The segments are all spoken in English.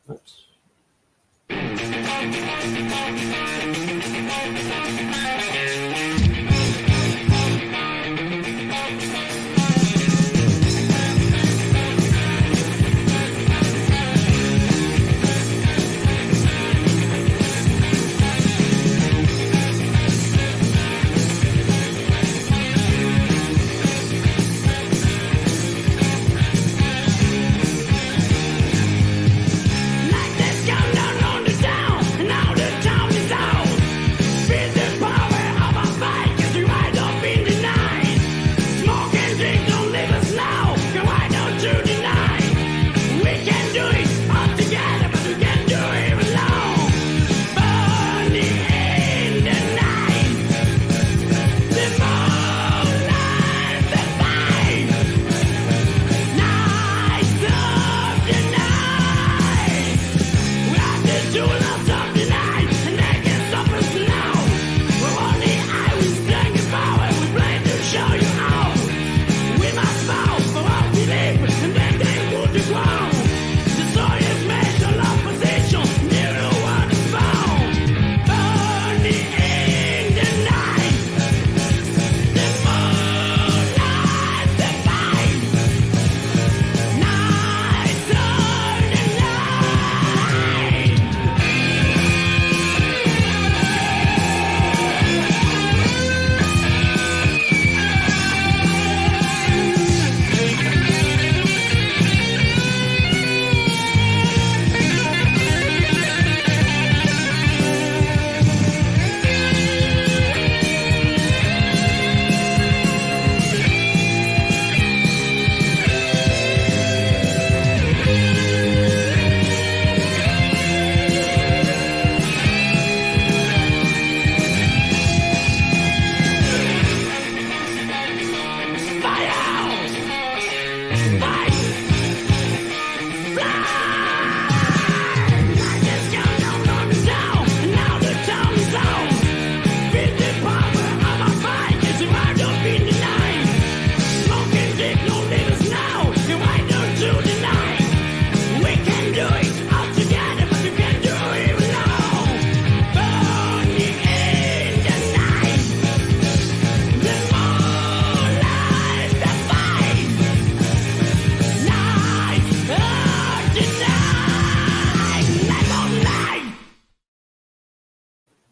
Oops.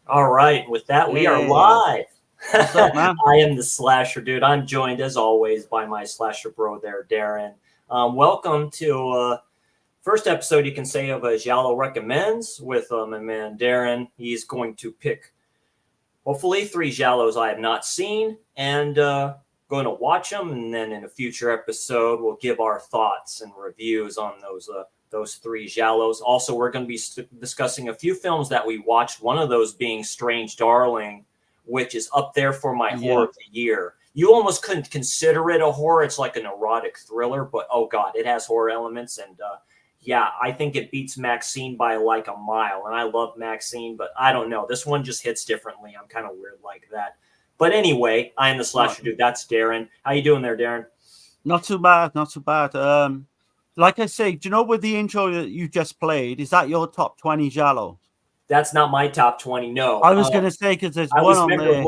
All right, with that, we are live. What's up, man? I am the Slasher Dude. I'm joined, as always, by my Slasher bro there, Darren. Welcome to first episode, you can say, of Giallo Recommends with my man Darren. He's going to pick, hopefully, 3 Giallos I have not seen, and going to watch them, and then in a future episode, we'll give our thoughts and reviews on those 3 Giallos. Also, we're going to be discussing a few films that we watched, one of those being Strange Darling, which is up there for my horror of the year. You almost couldn't consider it a horror. It's like an erotic thriller, but oh god, it has horror elements. And I think it beats Maxine by like a mile. And I love Maxine, but I don't know. This one just hits differently. I'm kind of weird like that. But anyway, I am the Slasher Dude. That's Darren. How you doing there, Darren? Not too bad, not too bad. Like I say, do you know with the intro that you just played, is that your top 20 Giallo? That's not my top 20, no. I was going to say, because there's one on there.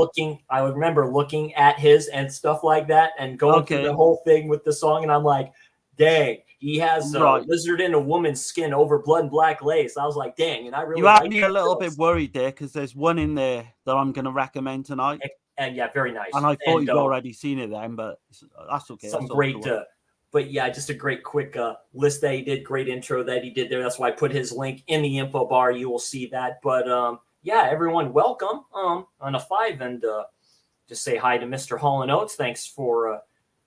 I remember looking at his and stuff like that and going through the whole thing with the song, and I'm like, dang, he has a lizard in a woman's skin over blood and black lace. I was like, dang, and I really You had me a little bit worried there, because there's one in there that I'm going to recommend tonight. And yeah, very nice. And I thought you'd already seen it then, but that's okay. Some great... But yeah, just a great quick list that he did, great intro that he did there. That's why I put his link in the info bar. You will see that. But everyone, welcome on a 5. And just say hi to Mr. Hall & Oates. Thanks for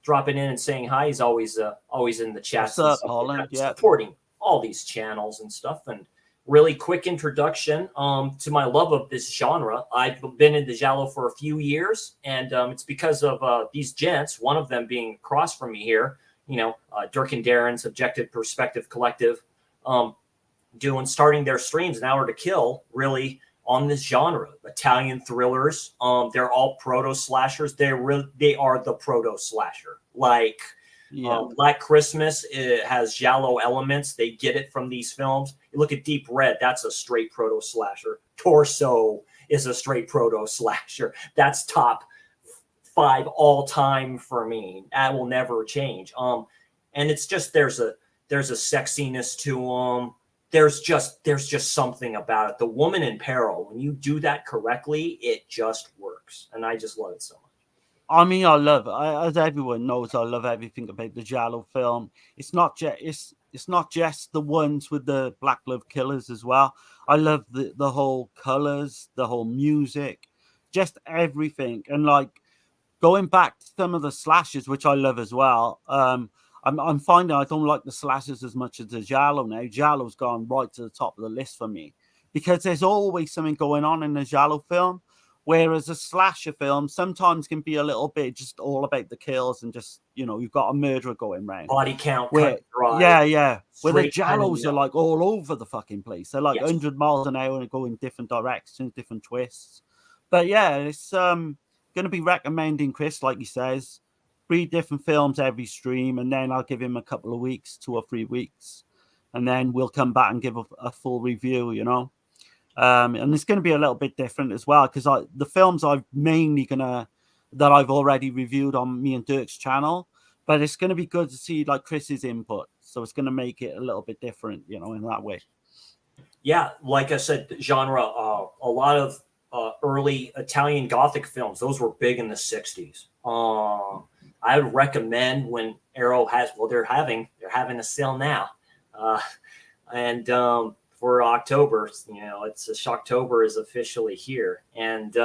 dropping in and saying hi. He's always in the chat. What's up, Holland? Yeah. Supporting all these channels and stuff. And really quick introduction to my love of this genre. I've been in the Giallo for a few years, and it's because of these gents, one of them being across from me here. Dirk and Darren's Objective Perspective Collective, starting their streams, An Hour to Kill, really on this genre. Italian thrillers. They're all proto slashers. They are the proto slasher. Like, Yeah. Black Christmas, it has Giallo elements. They get it from these films. You look at Deep Red, that's a straight proto slasher. Torso is a straight proto slasher. That's top 5 all time for me. That will never change. And it's just there's a sexiness to them. There's just something about it. The Woman in Peril, when you do that correctly, it just works, and I just love it so much. I mean, as everyone knows, I love everything about the Giallo film. It's not just it's not just the ones with the black glove killers as well. I love the whole colors, the whole music, just everything. And like going back to some of the slashes, which I love as well. I'm finding I don't like the slashes as much as the Giallo now. Giallo's gone right to the top of the list for me because there's always something going on in the Giallo film. Whereas a slasher film sometimes can be a little bit just all about the kills and just, you've got a murderer going round. Body count, Where, cut, dry, yeah. Where the straight kind of Giallos are like all over the fucking place. They're like Yes. 100 miles an hour and go in different directions, different twists. But yeah, it's going to be recommending Chris, like he says, 3 different films every stream, and then I'll give him a couple of weeks, 2 or 3 weeks, and then we'll come back and give a full review, and it's going to be a little bit different as well because the films that I've already reviewed on me and Dirk's channel, but it's going to be good to see like Chris's input, so it's going to make it a little bit different, in that way. Yeah, like I said, genre, a lot of early Italian Gothic films, those were big in the 60s. I would recommend when Arrow has, they're having a sale now. And for October, it's Shocktober is officially here. And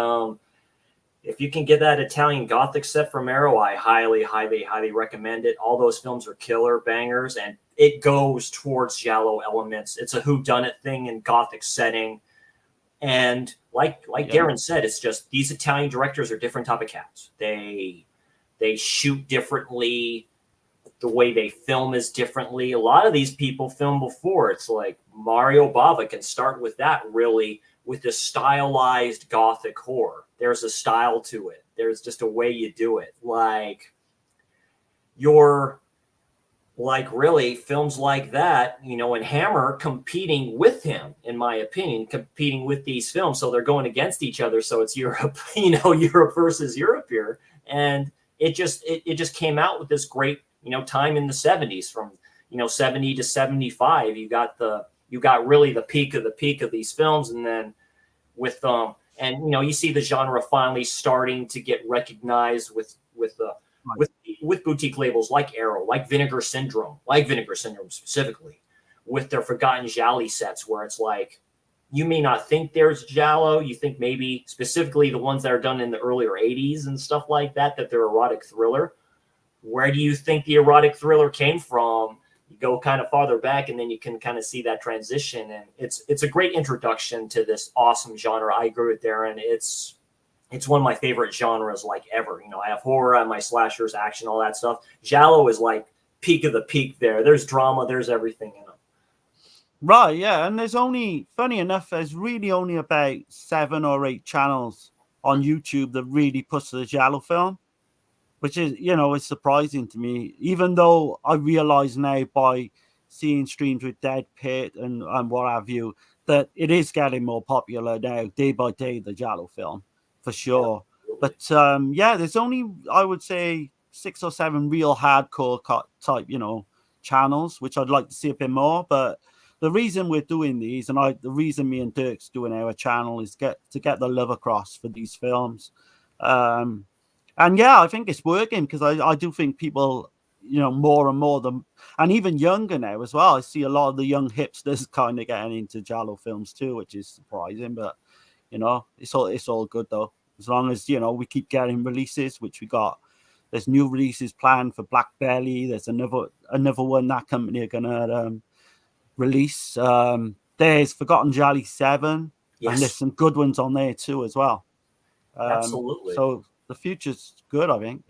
if you can get that Italian Gothic set from Arrow, I highly, highly, highly recommend it. All those films are killer bangers, and it goes towards Giallo elements. It's a whodunit thing in Gothic setting. And like Darren said, it's just these Italian directors are different type of cats. They shoot differently. The way they film is differently. A lot of these people film before. It's like Mario Bava can start with that, really, with the stylized Gothic horror. There's a style to it. There's just a way you do it. Really films like that, and Hammer competing with him, in my opinion, competing with these films. So they're going against each other. So it's Europe, Europe versus Europe here. And it just came out with this great, time in the 70s from, 70 to 75. You got really the peak of these films. And then with, you see the genre finally starting to get recognized with boutique labels like Arrow, like Vinegar Syndrome specifically, with their Forgotten Gialli sets, where it's like, you may not think there's Giallo. You think maybe specifically the ones that are done in the earlier 80s and stuff like that they're erotic thriller. Where do you think the erotic thriller came from? You go kind of farther back, and then you can kind of see that transition. And it's a great introduction to this awesome genre. I agree with Darren. It's one of my favorite genres like ever. I have horror, I have my slashers, action, all that stuff. Giallo is like peak of the peak there. There's drama, there's everything in them. Right, yeah. And funny enough, there's really only about 7 or 8 channels on YouTube that really push the Giallo film, which is, it's surprising to me, even though I realize now by seeing streams with Dead Pit and what have you, that it is getting more popular now, day by day, the Giallo film, for sure. Yeah, but there's only, I would say, 6 or 7 real hardcore type, channels, which I'd like to see a bit more. But the reason we're doing these, and the reason me and Dirk's doing our channel, is to get the love across for these films. And yeah, I think it's working because I do think people, more and more and even younger now as well. I see a lot of the young hipsters kind of getting into Giallo films too, which is surprising. But it's all good though, as long as we keep getting releases, which we got. There's new releases planned for Black Belly. There's another one that company are gonna release. There's Forgotten Gialli 7, yes. And there's some good ones on there too as well. Absolutely. So the future's good, I think.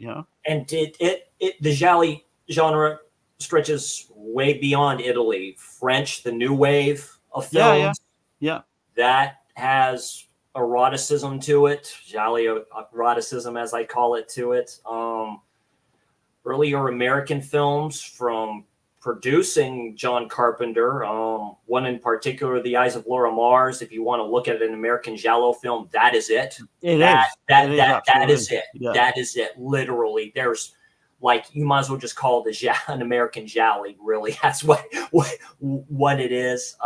And the Gialli genre stretches way beyond Italy. French, the new wave of films. Yeah. That has eroticism to it. Gialli eroticism, as I call it, to it. earlier American films from producing John Carpenter. One in particular, The Eyes of Laura Mars. If you want to look at an American Giallo film, that is it. It That is. It is that is absolutely. it. Yeah. That is it. Literally, there's like you might as well just call it an American Giallo. Really, that's what it is.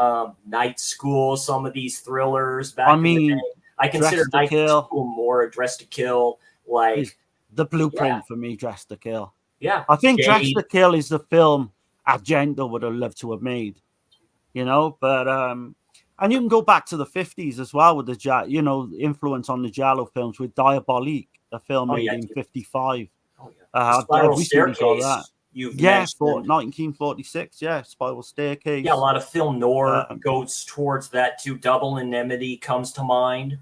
Night School. Some of these thrillers back I in the day. mean, I consider Dress to Night Kill School more Dress to Kill. is Like, the yeah, blueprint for me. Dress to Kill. yeah. I think Dress Jade. to Kill is the film Argento would have loved to have made. You know, but and you can go back to the 50s as well with the influence on the Giallo films with Diabolique, a film Oh made yeah, in dude. 55. Oh yeah. The I've Spiral recently got that. Staircase you've Yeah, for mentioned. 1946. Yeah, Spiral Staircase. Yeah, a lot of film noir Um, goes towards that too. Double Indemnity comes to mind.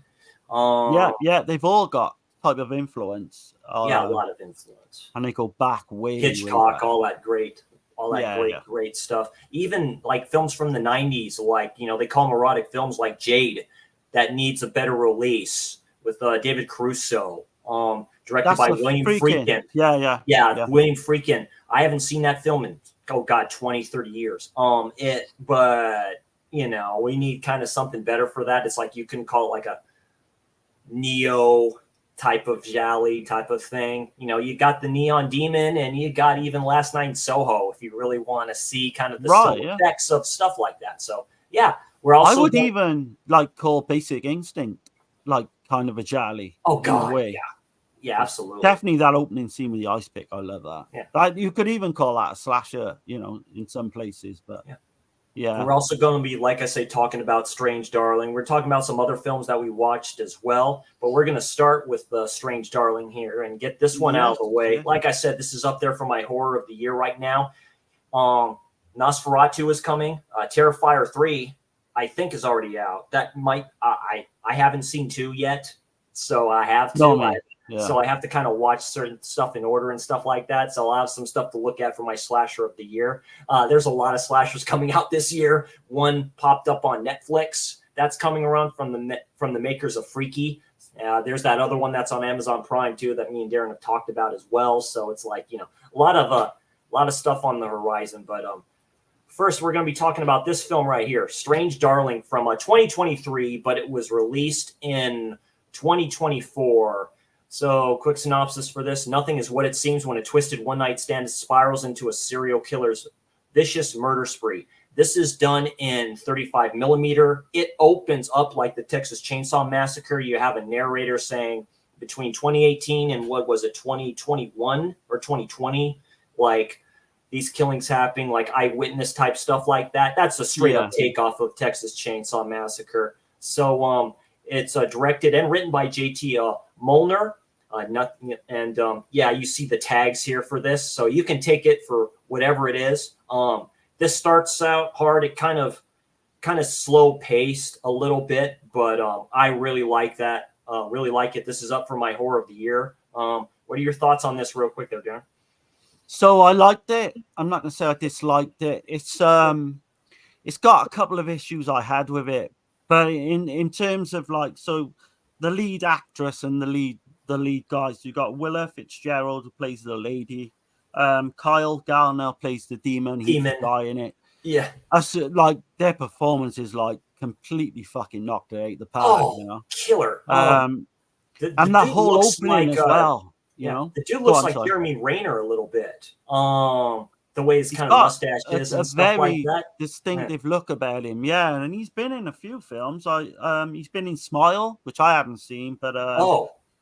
yeah, they've all got type of influence. Yeah, a lot of influence. And they go back way Hitchcock, back. all that great Yeah. great stuff. Even like films from the 90s, like, they call them erotic films, like Jade, that needs a better release, with David Caruso, directed That's by the William freaking. Friedkin. Yeah. William Friedkin. I haven't seen that film in 20, 30 years. But we need kind of something better for that. It's like you can call it like a neo type of Jolly type of thing. You got the Neon Demon, and you got even Last Night in Soho, if you really want to see kind of the Right, subtle yeah. effects of stuff like that. So yeah, we're also I would even like call Basic Instinct like kind of a jolly. Oh in a god, way. yeah, absolutely. Definitely that opening scene with the ice pick. I love that. Yeah. Like, you could even call that a slasher, in some places. But yeah. We're also going to be, like I say, talking about Strange Darling. We're talking about some other films that we watched as well, but we're going to start with Strange Darling here and get this one out of the way. Yeah. Like I said, this is up there for my horror of the year right now. Nosferatu is coming. Terrifier 3, I think, is already out. That might I haven't seen 2 yet, so I have to. No, man. Yeah. So I have to kind of watch certain stuff in order and stuff like that. So I'll have some stuff to look at for my slasher of the year. There's a lot of slashers coming out this year. One popped up on Netflix that's coming around from the makers of Freaky. There's that other one that's on Amazon Prime too that me and Darren have talked about as well. So it's like, a lot of stuff on the horizon. But first, we're going to be talking about this film right here, Strange Darling, from 2023, but it was released in 2024. So, quick synopsis for this. Nothing is what it seems when a twisted one-night stand spirals into a serial killer's vicious murder spree. This is done in 35 millimeter. It opens up like the Texas Chainsaw Massacre. You have a narrator saying between 2018 and 2021 or 2020, like these killings happening, like eyewitness type stuff like that. That's a straight up takeoff of Texas Chainsaw Massacre. So it's directed and written by J.T. Molnar. You see the tags here for this, so you can take it for whatever it is. This starts out hard. It kind of slow paced a little bit, but I really like that. Really like it. This is up for my horror of the year. What are your thoughts on this, real quick, there, Darren? So I liked it. I'm not gonna say I disliked it. It's got a couple of issues I had with it, but in terms of the lead actress and the lead guys, you got Willa Fitzgerald, who plays the lady. Kyle Garner plays the demon. He's the guy in it. Yeah. Their performance is completely fucking knocked it out of the park. Killer. And that whole opening as well. The dude looks like Jeremy Renner a little bit. The way his kind of mustache is and stuff like that. Distinctive look about him, and he's been in a few films. He's been in Smile, which I haven't seen, but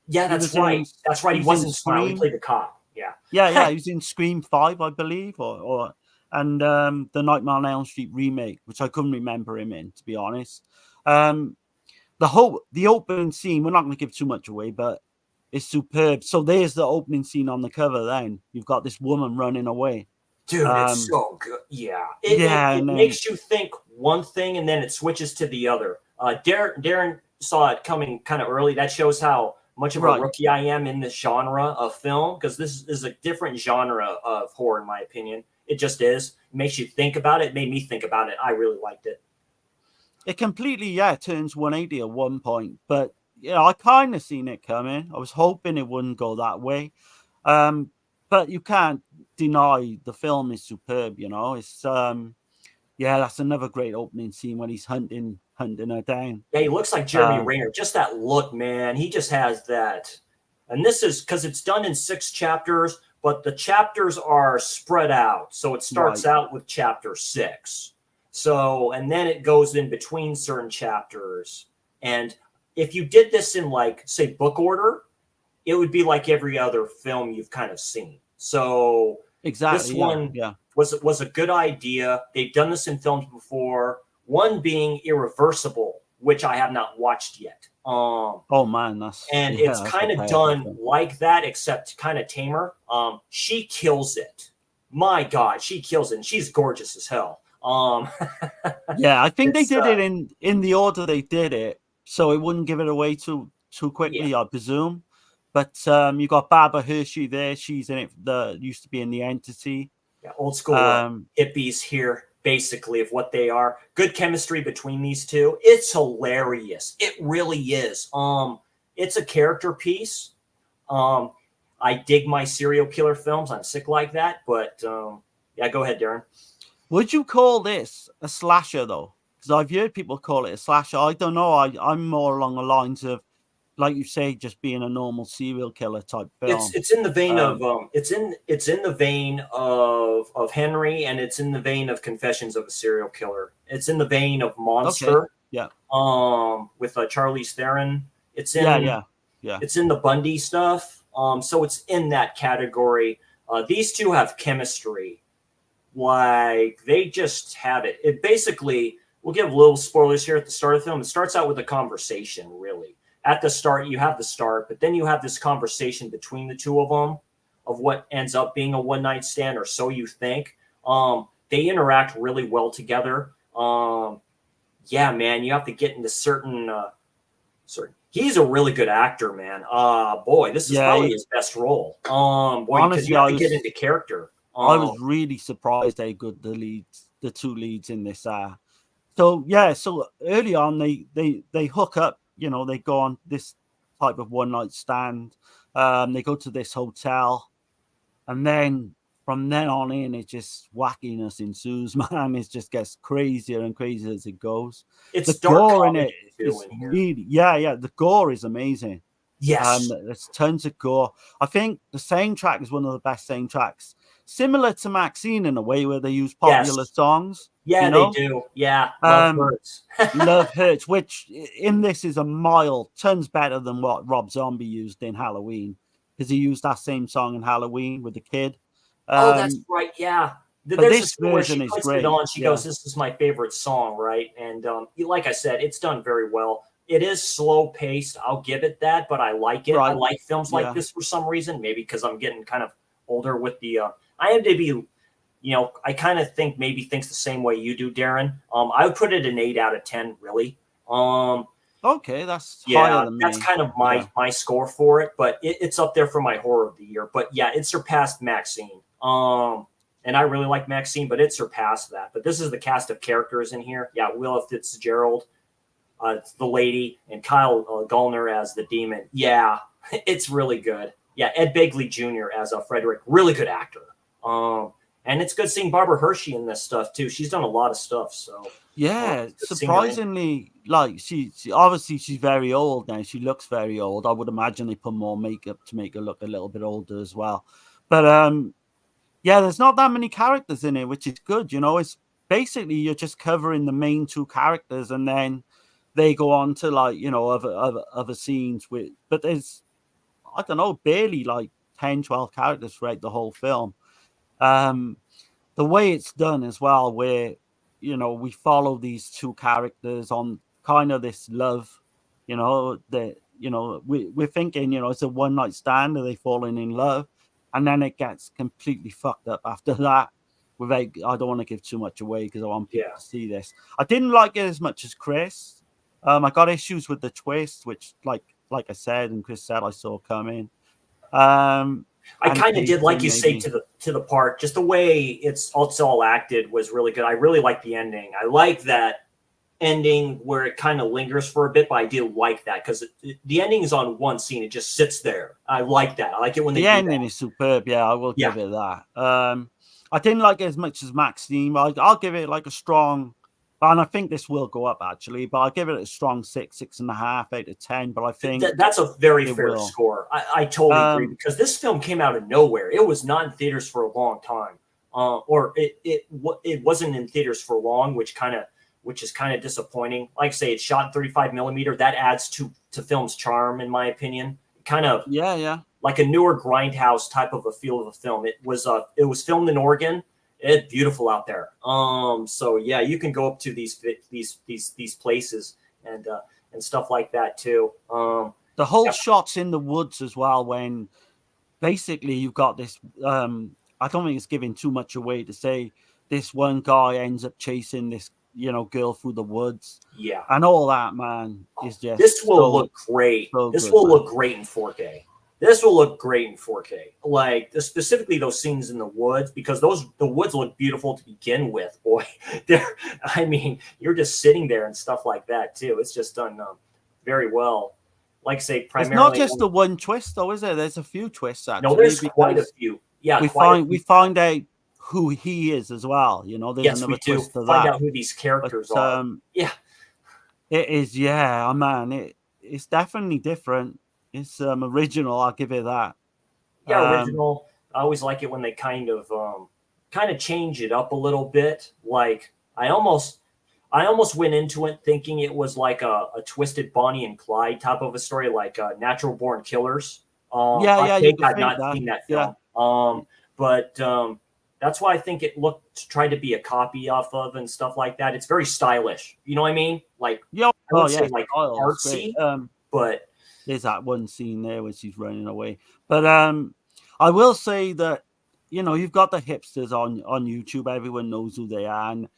that's right. That's right. He was in Smile. He played the cop. Yeah. He was in Scream 5, I believe, and the Nightmare on Elm Street remake, which I couldn't remember him in, to be honest. The opening scene, we're not going to give too much away, but it's superb. So there's the opening scene on the cover. Then you've got this woman running away. Dude, it's so good. Yeah. It makes you think one thing and then it switches to the other. Darren saw it coming kind of early. That shows how much of a rookie I am in this genre of film, because this is a different genre of horror, in my opinion. It just is. It makes you think about it. It made me think about it. I really liked it. It completely, turns 180 at one point. But, I kind of seen it coming. I was hoping it wouldn't go that way. But but you can't deny the film is superb. You know, it's yeah, that's another great opening scene when he's hunting her down. Yeah, he looks like Jeremy Renner. Just that look, man. He just has that. And this is because it's done in 6 chapters, but the chapters are spread out. So it starts out with chapter 6. So, and then it goes in between certain chapters. And if you did this in, like, say, book order, it would be like every other film you've kind of seen. So exactly, this one was a good idea. They've done this in films before. One being Irreversible, which I have not watched yet. Oh man, it's kind of done like that, except kind of tamer. She kills it. My God, she kills it, and she's gorgeous as hell. Yeah, I think they did it in the order they did it, so it wouldn't give it away too quickly, I presume. But you got Barbara Hershey there. She's in it. Used to be in The Entity. Yeah, old school hippies here, basically, of what they are. Good chemistry between these two. It's hilarious. It really is. It's a character piece. I dig my serial killer films. I'm sick like that. But yeah, go ahead, Darren. Would you call this a slasher though? Because I've heard people call it a slasher. I don't know. I'm more along the lines of, like you say, just being a normal serial killer type film. It's in the vein of it's in the vein of Henry, and it's in the vein of Confessions of a Serial Killer. It's in the vein of Monster. Okay. Yeah. With Charlize Theron. It's in yeah. It's in the Bundy stuff. So it's in that category. These two have chemistry. Like, they just have it. It basically, we'll give little spoilers here at the start of the film. It starts out with a conversation, really. At the start, you have the start, but then you have this conversation between the two of them of what ends up being a one-night stand, or so you think. They interact really well together. Yeah, man, you have to get into certain. He's a really good actor, man. Boy, this is probably his best role. Boy, because you have to get into character. I was really surprised how good the two leads in this are. So yeah, so early on they hook up. You know, they go on this type of one night stand. They go to this hotel, and then from then on in, it just wackiness ensues. Man, it just gets crazier and crazier as it goes. It's the gore in it is really, yeah. The gore is amazing. Yes, there's tons of gore. I think the soundtrack is one of the best soundtracks, similar to Maxine in a way, where they use popular songs. Yeah, they do. Yeah, Love Hurts. Love Hurts, which in this is a tons better than what Rob Zombie used in Halloween, because he used that same song in Halloween with the kid. That's right. Yeah. There's this version is great. She goes, "This is my favorite song," right? And like I said, it's done very well. It is slow paced. I'll give it that, but I like it. Right. I like films like this for some reason. Maybe because I'm getting kind of older with the IMDb. You know, I kind of think maybe thinks the same way you do, Darren. I would put it an 8 out of 10, really. Okay, that's higher than me. That's kind of my score for it, but it's up there for my horror of the year. But yeah, it surpassed Maxine. And I really like Maxine, but it surpassed that. But this is the cast of characters in here. Yeah, Willa Fitzgerald, the lady, and Kyle Gallner as the demon. Yeah, it's really good. Yeah, Ed Begley Jr. as Frederick, really good actor. And it's good seeing Barbara Hershey in this stuff too. She's done a lot of stuff. So yeah, surprisingly, like she obviously she's very old now. She looks very old. I would imagine they put more makeup to make her look a little bit older as well. But yeah, there's not that many characters in it, which is good. You know, it's basically you're just covering the main two characters, and then they go on to, like, you know, other scenes with. But there's, I don't know, barely like 10, 12 characters throughout the whole film. The way it's done as well, where, you know, we follow these two characters on kind of this love, you know, that, you know, we're thinking, you know, it's a one night stand, are they falling in love? And then it gets completely fucked up after that. I don't want to give too much away because I want people to see this. I didn't like it as much as Chris. I got issues with the twist, which, like I said, and Chris said, I saw coming. I kind of did, like you say, to the part, just the way it's all acted was really good. I really like the ending. I like that ending where it kind of lingers for a bit, but I did like that because the ending is on one scene. It just sits there. I like that. I like it when they The do ending that. is superb. Yeah, I will Yeah. give it that. I didn't like it as much as Maxine. I'll give it like a strong, and I think this will go up actually, but I'll give it a strong 6.5 out of 10. But I think That's a very it fair will. score. I totally agree because this film came out of nowhere. It was not in theaters for a long time, or it wasn't in theaters for long, which is kind of disappointing. Like I say, it's shot in 35 millimeter. That adds to film's charm, in my opinion. Kind of Yeah. like a newer grindhouse type of a feel of a film. It was filmed in Oregon. It's beautiful out there. So yeah, you can go up to these places and stuff like that too. The whole shots in the woods as well, when basically you've got this. I don't think it's giving too much away to say this one guy ends up chasing this girl through the woods. Yeah, and all that, man, is just this will look great. This will look great in 4K. This will look great in 4K. Like specifically those scenes in the woods, because the woods look beautiful to begin with. Boy, I mean, you're just sitting there and stuff like that too. It's just done very well. Like I say, primarily. It's not just the one twist, though, is it? There's a few twists actually. No, there's quite a few. Yeah, we find out who he is as well. There's another twist to that. Find out who these characters are. Yeah, it is. Yeah, man, it's definitely different. It's original. I'll give it that. Yeah, original. I always like it when they kind of change it up a little bit. Like I almost went into it thinking it was like a twisted Bonnie and Clyde type of a story, like Natural Born Killers. I think I've not seen that film. Yeah. But that's why I think it tried to be a copy off of and stuff like that. It's very stylish. You know what I mean? Like I would say like artsy, but there's that one scene there where she's running away. But I will say that you've got the hipsters on YouTube. Everyone knows who they are, and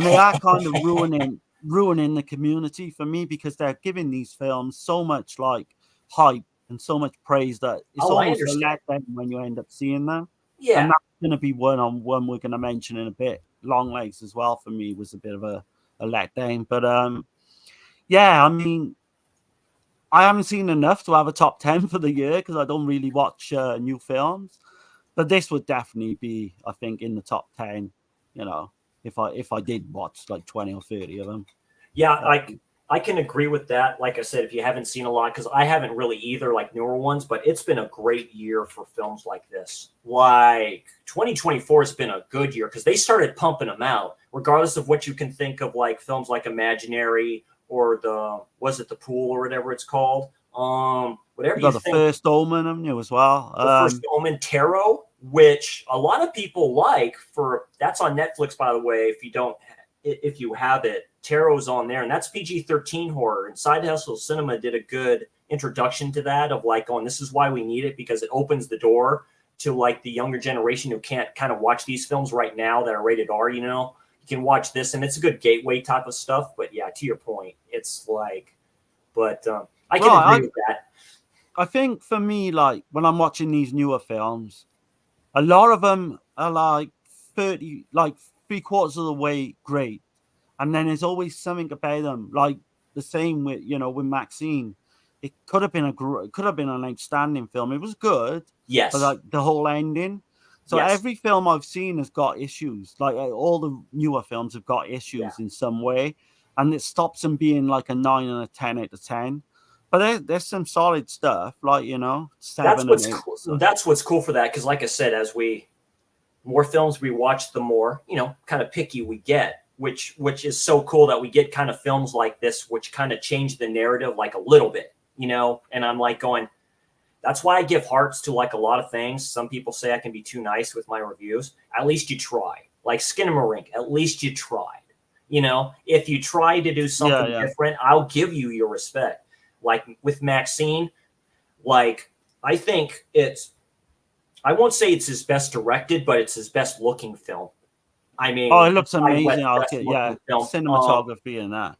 they are kind of ruining the community for me, because they're giving these films so much like hype and so much praise that it's almost a letdown when you end up seeing them. Yeah, and that's going to be one we're going to mention in a bit. Long Legs as well for me was a bit of a letdown, but yeah, I mean, I haven't seen enough to have a top 10 for the year because I don't really watch new films, but this would definitely be, I think, in the top 10. If I did watch like 20 or 30 of them. Yeah, I can agree with that. Like I said, if you haven't seen a lot, because I haven't really either, like newer ones, but it's been a great year for films like this. Like 2024 has been a good year because they started pumping them out, regardless of what you can think of, like films like Imaginary or the Pool or whatever it's called. Whatever you think. The First Omen, haven't you, as well? The First Omen, Tarot, which a lot of people like. That's on Netflix, by the way. If you have it, Tarot's on there, and that's PG-13 horror. And Side Hustle Cinema did a good introduction to that, of like, this is why we need it, because it opens the door to like the younger generation who can't kind of watch these films right now that are rated R. You can watch this, and it's a good gateway type of stuff. But yeah, to your point, it's like, but I can agree with that. I think for me, like when I'm watching these newer films, a lot of them are like 3/4 of the way great, and then there's always something about them. Like the same with with Maxine. It could have been an outstanding film. It was good, yes, but like the whole ending. So every film I've seen has got issues. Like all the newer films have got issues in some way, and it stops them being like a 9 and a 10 out of 10. But there's some solid stuff, like 7 that's and 8. Cool. That's what's cool for that, because like I said, as more films we watch, the more kind of picky we get, which is so cool that we get kind of films like this, which kind of change the narrative like a little bit, And I'm like going, that's why I give hearts to like a lot of things. Some people say I can be too nice with my reviews. At least you try. Like Skinamarink, at least you tried. If you try to do something different, I'll give you your respect. Like with Maxine, like I think I won't say it's his best directed, but it's his best looking film. I mean, it looks amazing. Cinematography in that.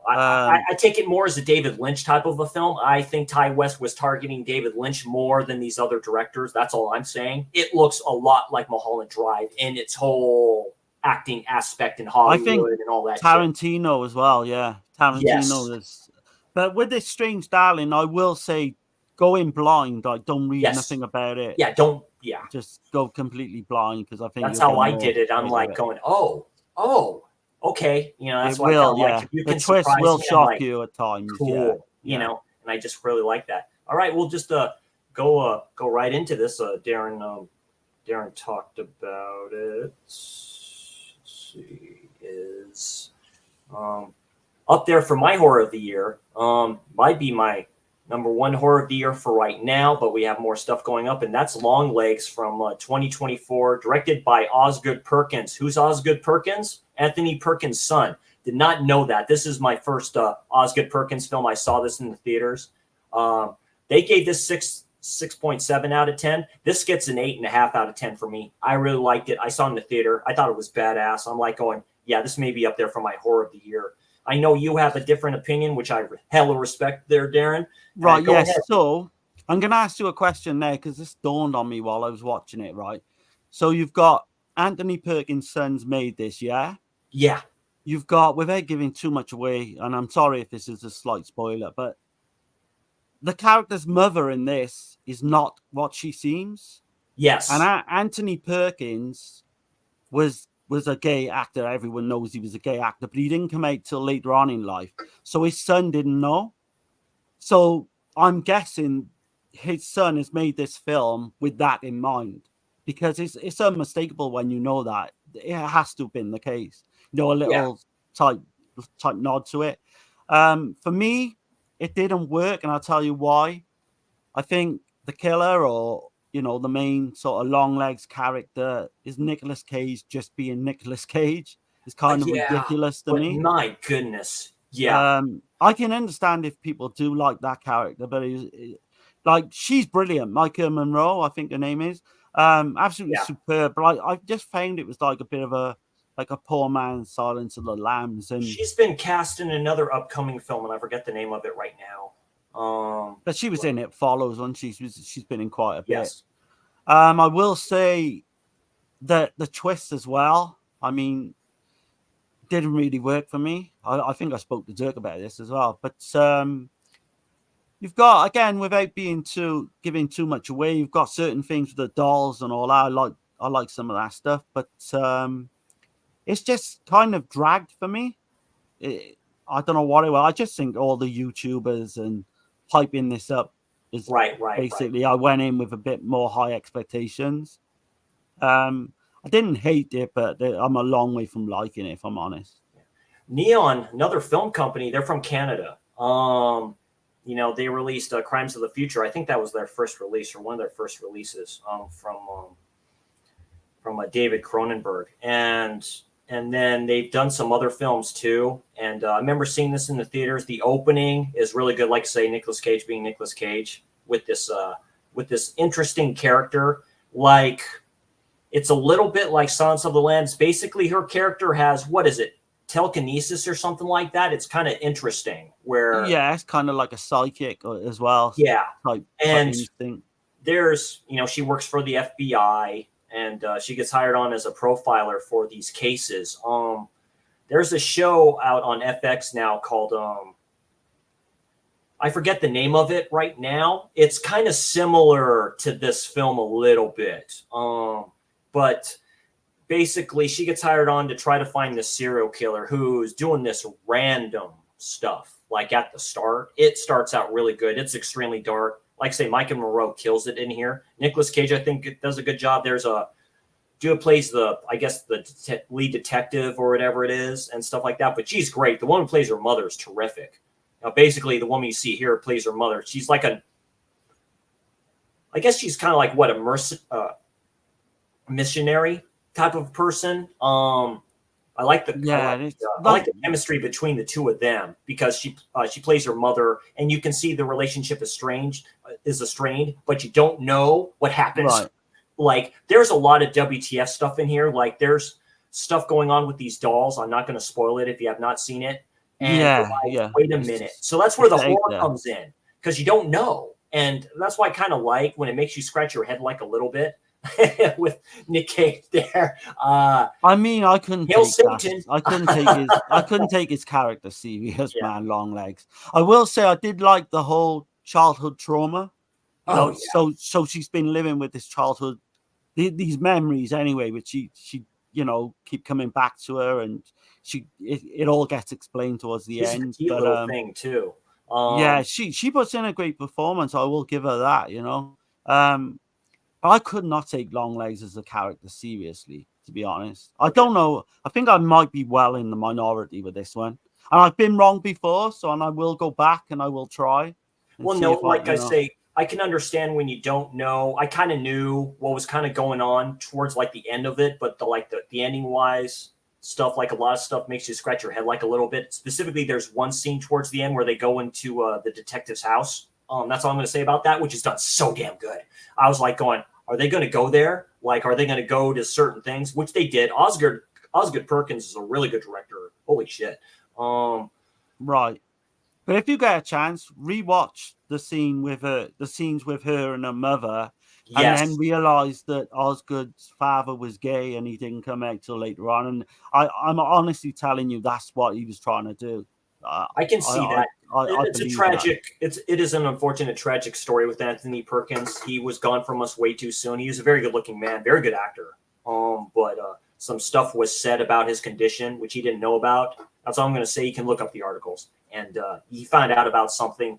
I take it more as a David Lynch type of a film. I think Ty West was targeting David Lynch more than these other directors. That's all I'm saying. It looks a lot like Mulholland Drive in its whole acting aspect in I think Hollywood and all that shit. Tarantino as well. Yeah, Yes. Tarantino is. But with this Strange Darling, I will say, go in blind. Like, don't read Yes. nothing about it. Yeah. Don't. Yeah. Just go completely blind, because I think That's you'll get how I more did it. I'm out of like it. going, oh, okay. It That's why I kind will, of like yeah. if you The can twist surprise will me. I'm shock like, you at times. Yeah, cool. yeah. And I just really like that. All right, we'll just go right into this. Darren talked about it. Let's see, is up there for my horror of the year. Might be my number one horror of the year for right now, but we have more stuff going up, and that's Long Legs from 2024, directed by Osgood Perkins. Who's Osgood Perkins? Anthony Perkins' son. Did not know that. This is my first Osgood Perkins film. I saw this in the theaters. They gave this 6.7 out of 10. This gets an 8.5 out of 10 for me. I really liked it. I saw it in the theater. I thought it was badass. I'm like going, yeah, this may be up there for my horror of the year. I know you have a different opinion, which I hella respect there, Darren. Right, Go yes. ahead. So I'm going to ask you a question there, because this dawned on me while I was watching it, right? So you've got Anthony Perkins' son's made this, yeah? Yeah. You've got, without giving too much away, and I'm sorry if this is a slight spoiler, but the character's mother in this is not what she seems. Yes. And Anthony Perkins was a gay actor. Everyone knows he was a gay actor, but he didn't come out till later on in life. So his son didn't know. So I'm guessing his son has made this film with that in mind, because it's unmistakable when you know that. It has to have been the case. A little type nod to it. For me, it didn't work, and I'll tell you why. I think the killer, or the main sort of Long Legs character, is Nicolas Cage just being Nicolas Cage. It's kind of ridiculous to but me. my goodness. Yeah. I can understand if people do like that character, but like, she's brilliant. Micah Monroe, I think her name is. Absolutely superb. But I just found it was like a bit of a poor man's Silence of the Lambs. And she's been cast in another upcoming film, and I forget the name of it right now. But she was in It Follows, and she's been in quite a bit. Yes. I will say that the twist as well, I mean, didn't really work for me. I think I spoke to Dirk about this as well. But you've got, again, without giving too much away, you've got certain things with the dolls and all that. I like some of that stuff, but it's just kind of dragged for me. I don't know what it was. I just think all the YouTubers and hyping this up is basically. I went in with a bit more high expectations. I didn't hate it, but I'm a long way from liking it, if I'm honest. Neon, another film company, they're from Canada. They released Crimes of the Future. I think that was their first release, or one of their first releases, from David Cronenberg. And then they've done some other films too. And I remember seeing this in the theaters. The opening is really good. Like I say, Nicolas Cage being Nicolas Cage with this interesting character. Like, it's a little bit like Silence of the Lambs. Basically, her character has, what is it, telekinesis or something like that. It's kind of interesting. Where it's kind of like a psychic as well. Yeah, type instinct. There's, she works for the FBI, and she gets hired on as a profiler for these cases. There's a show out on FX now called I forget the name of it right now. It's kind of similar to this film a little bit. But basically, she gets hired on to try to find this serial killer who's doing this random stuff. Like, at the start, it starts out really good. It's extremely dark. Like I say, Micah Monroe kills it in here. Nicolas Cage, I think, does a good job. There's plays the lead detective or whatever it is and stuff like that. But she's great. The woman who plays her mother is terrific. Now, basically, the woman you see here plays her mother. She's like I guess she's kind of like a missionary type of person. I like the chemistry between the two of them, because she plays her mother, and you can see the relationship is strained, but you don't know what happens. Right. Like, there's a lot of WTF stuff in here. Like, there's stuff going on with these dolls. I'm not going to spoil it if you have not seen it. And wait a minute. So that's where the horror comes in, because you don't know. And that's why I kind of like when it makes you scratch your head like a little bit. with Nick Cage there. I mean, I couldn't Hail take that. Satan. I couldn't take his character serious, Yeah. man. Long legs. I will say I did like the whole childhood trauma. You Oh know, yeah. so she's been living with this childhood, these memories anyway, which she keep coming back to her, and it all gets explained towards the She's a end. petite But little thing too. yeah, she puts in a great performance. I will give her that. I could not take Longlegs as a character seriously, to be honest. I Okay. don't know. I think I might be well in the minority with this one. And I've been wrong before, and I will go back and I will try and Well, see no, if like I say, I can understand when you don't know. I kind of knew what was kind of going on towards like the end of it, but the ending wise stuff, like a lot of stuff makes you scratch your head like a little bit. Specifically, there's one scene towards the end where they go into the detective's house. That's all I'm going to say about that, which is done so damn good. I was like going, are they going to go there? Like, are they going to go to certain things? Which they did. Osgood Perkins is a really good director. Holy shit. Right. But if you get a chance, rewatch the scenes with her and her mother, and then Yes. realize that Osgood's father was gay and he didn't come out till later on. And I'm honestly telling you, that's what he was trying to do. I can see that. I It's a believe that. tragic. It is an unfortunate, tragic story with Anthony Perkins. He was gone from us way too soon. He was a very good-looking man, very good actor. But some stuff was said about his condition, which he didn't know about. That's all I'm going to say. You can look up the articles, and he found out about something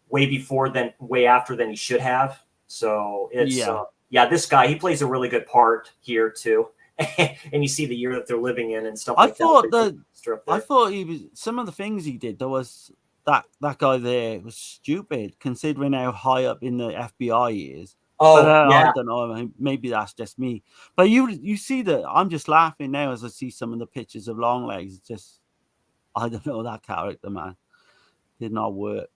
way after than he should have. So it's this guy. He plays a really good part here too. And you see the year that they're living in and stuff like that. I thought he was some of the things he did. There was that guy there was stupid considering how high up in the FBI he is. Oh, but yeah. I don't know. Maybe that's just me. But you see that I'm just laughing now as I see some of the pictures of Longlegs. It's just I don't know, that character, man, did not work.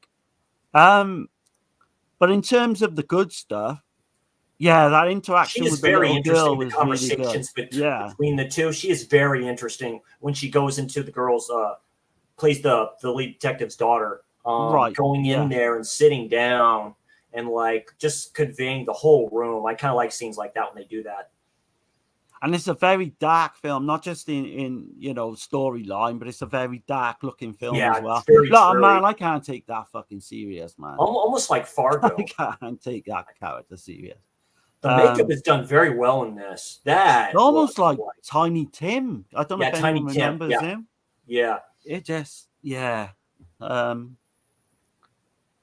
But in terms of the good stuff, yeah, that interaction with the little girl was really good. Between the two. She is very interesting when she goes into the girl's plays the lead detective's daughter, going in there and sitting down and like just conveying the whole room. I kind of like scenes like that when they do that. And it's a very dark film, not just in storyline, but it's a very dark looking film as well. Man, I can't take that fucking serious, man. Almost like Fargo. I can't take that character serious. The makeup is done very well in this. That almost like Tiny Tim. I don't know if anyone remembers him. Yeah. It just but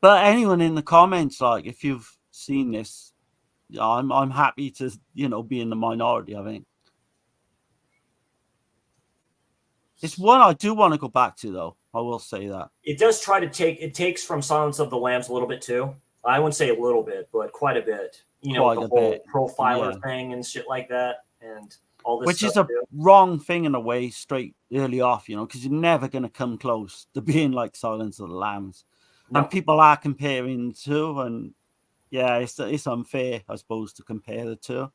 anyone in the comments, like if you've seen this, I'm happy to be in the minority. I think it's one I do want to go back to, though. I will say that it does try to takes from Silence of the Lambs a little bit too. I wouldn't say a little bit, but quite a bit. The whole profiler thing and shit like that, and all this, which is a wrong thing in a way, straight early off, because you're never going to come close to being like Silence of the Lambs. No. And people are comparing the two, and yeah, it's unfair, I suppose, to compare the two.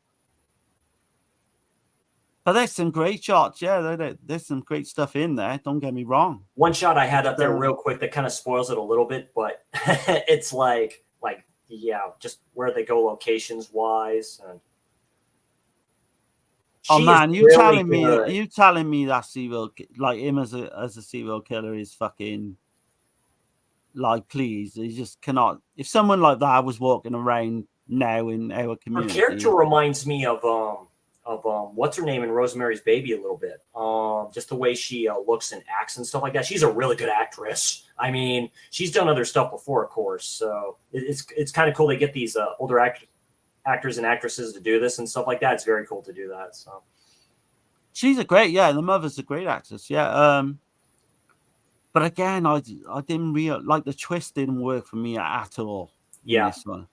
But there's some great shots. Yeah, there's some great stuff in there. Don't get me wrong. One shot I had up there real quick that kind of spoils it a little bit, but it's like just where they go locations wise. And oh man, you telling me that serial, like him as a serial killer, is fucking, like, please, he just cannot. If someone like that was walking around now in our community, her character reminds me of what's her name in Rosemary's Baby a little bit. Just the way she looks and acts and stuff like that. She's a really good actress. I mean, she's done other stuff before, of course. So it's kind of cool they get these older actors and actresses to do this and stuff like that. It's very cool to do that. So she's the mother's a great actress. Yeah. But again, I didn't like the twist didn't work for me at all. Yeah. This one.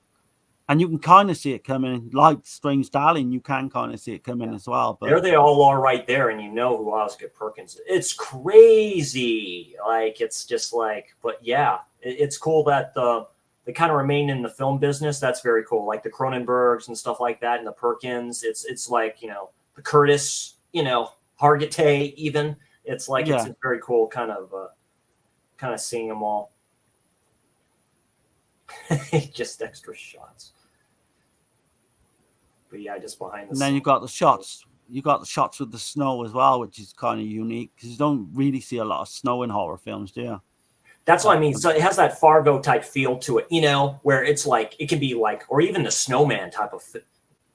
And you can kind of see it coming, like Strange Darling. You can kind of see it coming as well. But there they all are right there, and who Osgood Perkins is. It's crazy. Like, it's just like, but yeah, it's cool that they kind of remain in the film business. That's very cool. Like the Cronenbergs and stuff like that, and the Perkins. It's like the Curtis, Hargitay even. It's like it's very cool, kind of seeing them all. Just extra shots. But yeah, just behind the And then scenes. you got the shots. You got the shots with the snow as well, which is kind of unique because you don't really see a lot of snow in horror films, do you? That's what I mean. So it has that Fargo type feel to it, where it's like it can be like, or even the Snowman type of,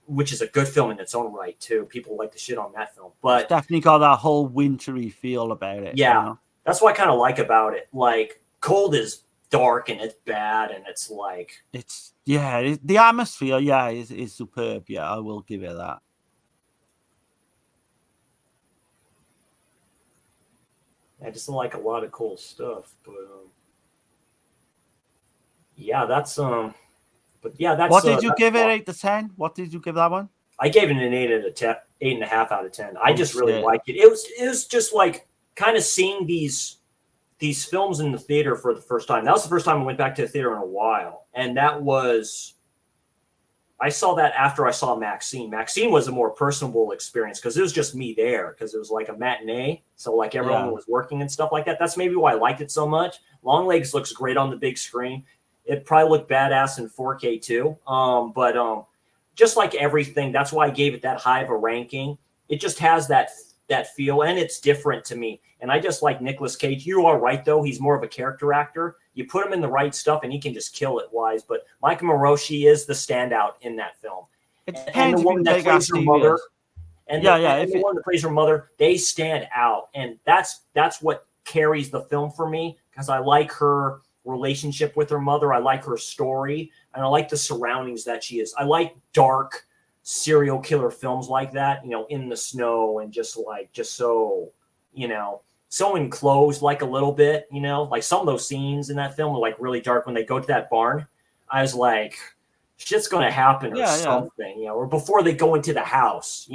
which is a good film in its own right too. People like to shit on that film, but it's definitely got that whole wintry feel about it. yeah, that's what I kind of like about it. Like Cold is dark and it's bad, and it's like the atmosphere, is superb. Yeah, I will give it that. I just like a lot of cool stuff, but yeah, that's but yeah, that's. What did you that's give it? fun. 8 to 10? What did you give that one? I gave it an 8.5 out of 10. I just really shit. liked it. It was just like kind of seeing these films in the theater for the first time. That was the first time I went back to the theater in a while, and that was. I saw that after I saw Maxine. Maxine was a more personable experience because it was just me there because it was like a matinee. So like everyone was working and stuff like that. That's maybe why I liked it so much. Longlegs looks great on the big screen. It probably looked badass in 4K too. But just like everything, that's why I gave it that high of a ranking. It just has that feel, and it's different to me. And I just like Nicolas Cage. You are right, though. He's more of a character actor. You put him in the right stuff, and he can just kill it wise. But Micah Moroshi is the standout in that film. And the woman that plays her mother, and the one that plays her mother, they stand out. And that's what carries the film for me because I like her relationship with her mother. I like her story, and I like the surroundings that she is. I like dark serial killer films like that, in the snow and just so, so enclosed, like a little bit, like some of those scenes in that film are like really dark when they go to that barn. I was like, shit's going to happen or something, or before they go into the house,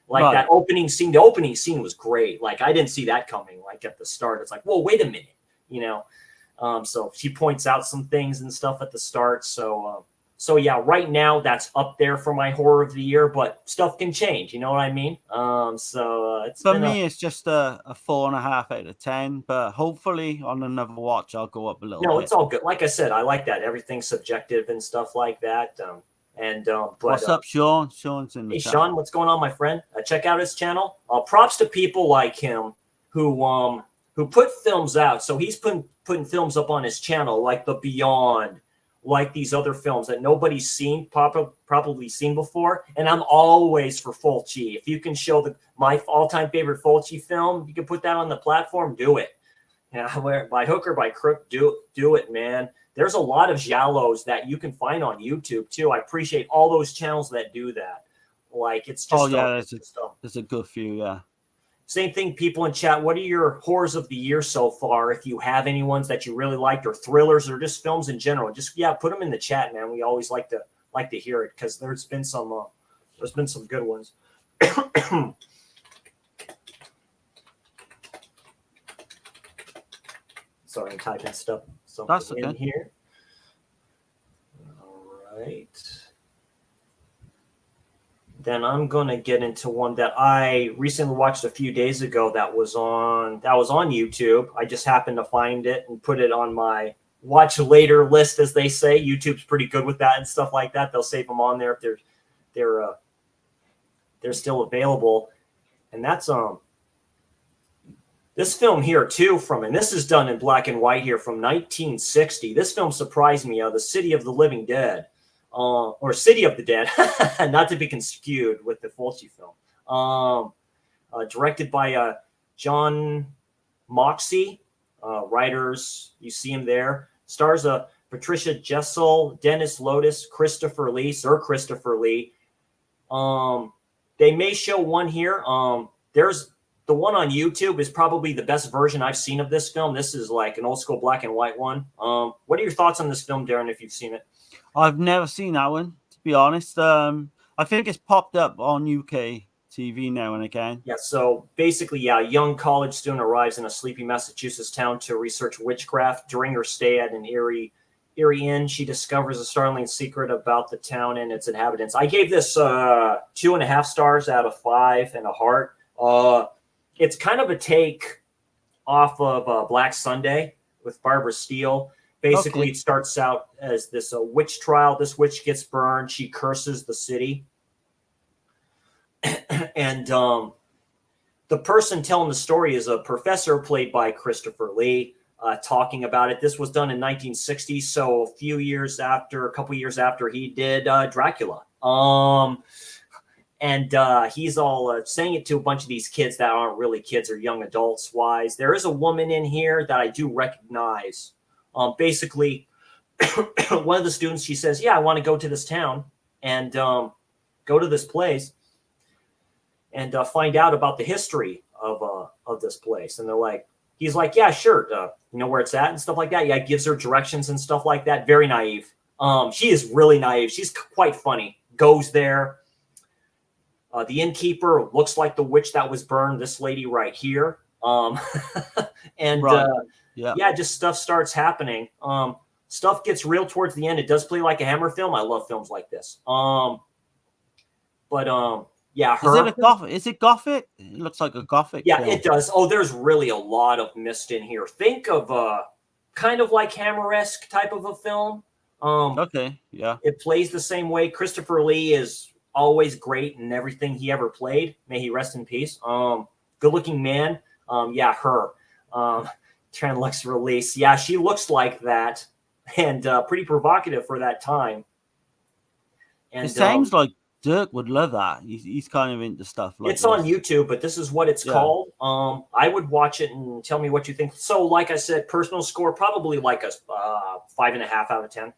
like that opening scene. The opening scene was great. Like I didn't see that coming. Like at the start, it's like, whoa, wait a minute, so she points out some things and stuff at the start. So yeah, right now that's up there for my horror of the year, but stuff can change. You know what I mean? It's for me, it's just a 4.5 out of 10. But hopefully, on another watch, I'll go up a little. No, bit. It's all good. Like I said, I like that. Everything's subjective and stuff like that. But what's up, Sean? Sean's in the chat. Sean, what's going on, my friend? Check out his channel. Props to people like him who put films out. So he's putting films up on his channel, like The Beyond, like these other films that nobody's seen, probably seen before. And I'm always for Fulci. If you can show my all-time favorite Fulci film, you can put that on the platform, do it. By hook or by crook, do it, man. There's a lot of Giallos that you can find on YouTube too. I appreciate all those channels that do that. Like it's just there's a good few, yeah. Same thing, people in chat. What are your horrors of the year so far? If you have any ones that you really liked, or thrillers, or just films in general, just put them in the chat, man. We always like to hear it because there's been some good ones. Sorry, I'm typing something in here. All right. Then I'm going to get into one that I recently watched a few days ago that was on YouTube. I just happened to find it and put it on my watch later list, as they say. YouTube's pretty good with that and stuff like that. They'll save them on there if they're still available. And that's this film here too and this is done in black and white here from 1960. This film surprised me. The City of the Living Dead. Or City of the Dead, not to be confused with the Fulci film. Directed by John Moxey. Writers, you see him there. Stars Patricia Jessel, Dennis Lotus, Sir Christopher Lee. They may show one here. There's the one on YouTube is probably the best version I've seen of this film. This is like an old school black and white one. What are your thoughts on this film, Darren, if you've seen it? I've never seen that one, to be honest. I think it's popped up on UK TV now and again. Yeah, so basically, a young college student arrives in a sleepy Massachusetts town to research witchcraft. During her stay at an eerie inn, she discovers a startling secret about the town and its inhabitants. I gave this 2.5 stars out of 5 and a heart. It's kind of a take off of Black Sunday with Barbara Steele. Basically, It starts out as this witch trial. This witch gets burned. She curses the city. And the person telling the story is a professor played by Christopher Lee, talking about it. This was done in 1960, so a couple years after he did Dracula. And he's all saying it to a bunch of these kids that aren't really kids or young adults wise. There is a woman in here that I do recognize. Basically, one of the students, she says, yeah, I want to go to this town and go to this place and find out about the history of this place. And he's like, yeah, sure. You know where it's at and stuff like that. Yeah, gives her directions and stuff like that. Very naive. She is really naive. She's quite funny. Goes there. The innkeeper looks like the witch that was burned. This lady right here. And Right. Yeah. just stuff starts happening. Stuff gets real towards the end. It does play like a Hammer film. I love films like this. Yeah, her. Is it gothic? It looks like a gothic. Yeah, film. it does. Oh, there's really a lot of mist in here. Think of kind of like Hammer-esque type of a film. Okay, yeah. It plays the same way. Christopher Lee is always great in everything he ever played. May he rest in peace. Good-looking man. Yeah, her. Tranlux release. Yeah, she looks like that, and pretty provocative for that time. And it sounds like Dirk would love that. He's kind of into stuff like it's on YouTube, but this is what it's called. I would watch it and tell me what you think. So, like I said, personal score probably like a 5.5 out of 10.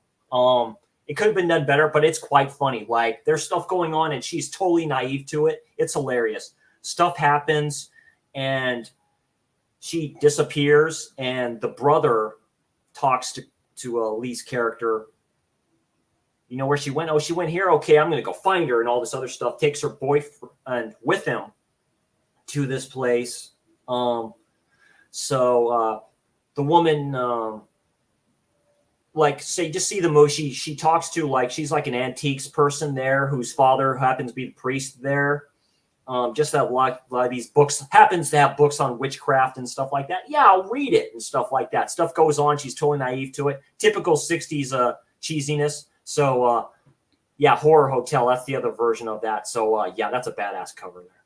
It could have been done better, but it's quite funny. Like there's stuff going on, and she's totally naive to it. It's hilarious. Stuff happens, and she disappears, and the brother talks to Lee's character. You know where she went? Oh, she went here. Okay, I'm going to go find her and all this other stuff. Takes her boyfriend with him to this place. So the woman, just see the movie. She talks to she's like an antiques person there whose father happens to be the priest there. Just have a lot of these books. Happens to have books on witchcraft and stuff like that. Yeah, I'll read it and stuff like that. Stuff goes on. She's totally naive to it. Typical 60s cheesiness. So, Horror Hotel, that's the other version of that. So, that's a badass cover there.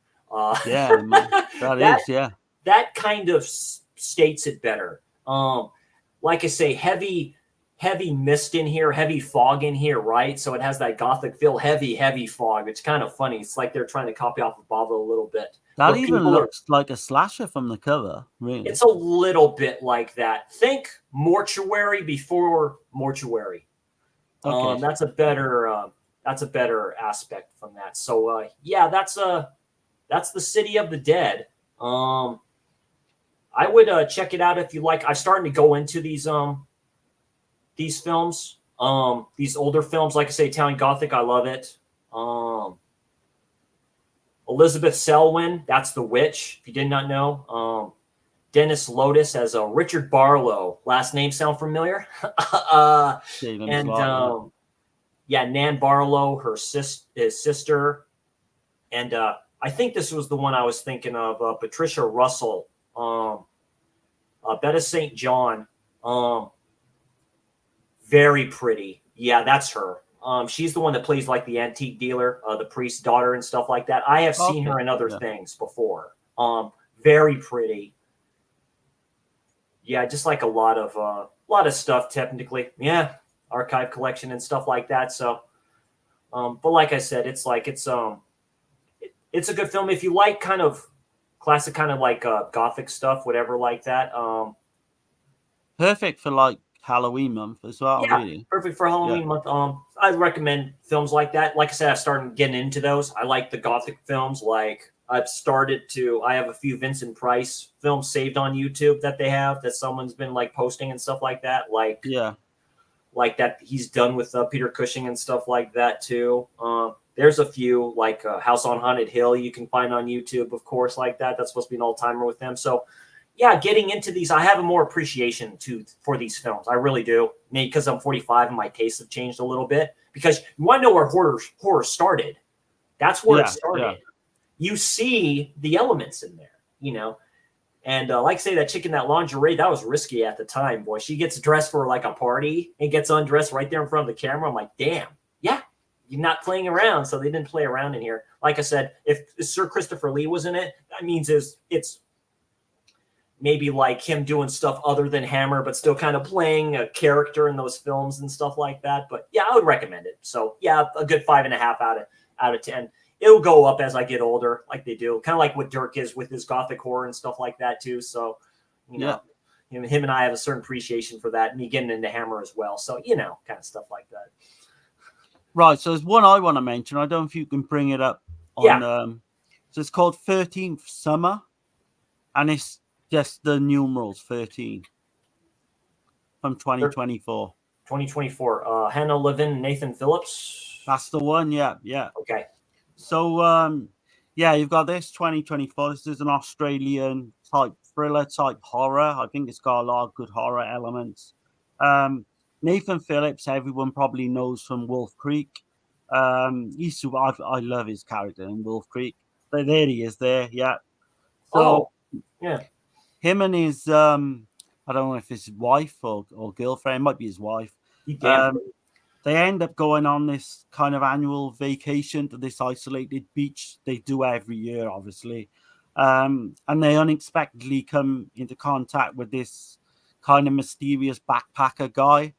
Yeah, that kind of states it better. Like I say, heavy mist in here, heavy fog in here, right? So it has that gothic feel, heavy fog. It's kind of funny. It's like they're trying to copy off of Bava a little bit. That even looks like a slasher from the cover, really. It's a little bit like that. Think Mortuary before Mortuary. Okay. That's a better aspect from that. So that's the City of the Dead. I would check it out if you like. I'm starting to go into these films, these older films. Like I say, Italian Gothic, I love it. Elizabeth Selwyn, that's the witch. If you did not know, Dennis Lotus as a Richard Barlow. Last name sound familiar? Nan Barlow, his sister, and I think this was the one I was thinking of. Patricia Russell, Betta St. John, very pretty. Yeah, that's her. She's the one that plays like the antique dealer, the priest's daughter, and stuff like that. I have seen her in other things before. Very pretty. Yeah, just like a lot of stuff technically. Yeah, archive collection and stuff like that. So, but like I said, it's a good film if you like kind of classic, kind of like gothic stuff, whatever like that. Perfect for like Halloween month as well. Yeah, really perfect for Halloween month. I recommend films like that. Like I said, I've started getting into those. I like the gothic films. Like I have a few Vincent Price films saved on YouTube that they have that someone's been like posting and stuff like that. Like that he's done with Peter Cushing and stuff like that too. There's a few like House on Haunted Hill you can find on YouTube, of course, like that. That's supposed to be an all-timer with them. So yeah, getting into these, I have a more appreciation for these films. I really do. Maybe because I'm 45 and my tastes have changed a little bit. Because you want to know where horror started. That's where it started. Yeah. You see the elements in there, you know. And like I say, that chick in that lingerie, that was risky at the time, boy. She gets dressed for like a party and gets undressed right there in front of the camera. I'm like, damn, yeah, you're not playing around, so they didn't play around in here. Like I said, if Sir Christopher Lee was in it, that means it's maybe like him doing stuff other than Hammer, but still kind of playing a character in those films and stuff like that. But yeah, I would recommend it. So yeah, a good 5.5 out of 10. It'll go up as I get older, like they do, kind of like what Dirk is with his gothic horror and stuff like that too. So, you know, him and I have a certain appreciation for that, and me getting into Hammer as well. So, you know, kind of stuff like that. Right. So there's one I want to mention. I don't know if you can bring it up on. So it's called 13th Summer, and it's just the numerals 13 from 2024. 2024. Hannah Levin, Nathan Phillips. That's the one. Yeah. Okay. So, you've got this 2024. This is an Australian type thriller, type horror. I think it's got a lot of good horror elements. Nathan Phillips, everyone probably knows from Wolf Creek. I love his character in Wolf Creek. But there he is there. Yeah. So, him and his, I don't know if it's his wife or girlfriend, it might be his wife. They end up going on this kind of annual vacation to this isolated beach. They do every year, obviously. And they unexpectedly come into contact with this kind of mysterious backpacker guy.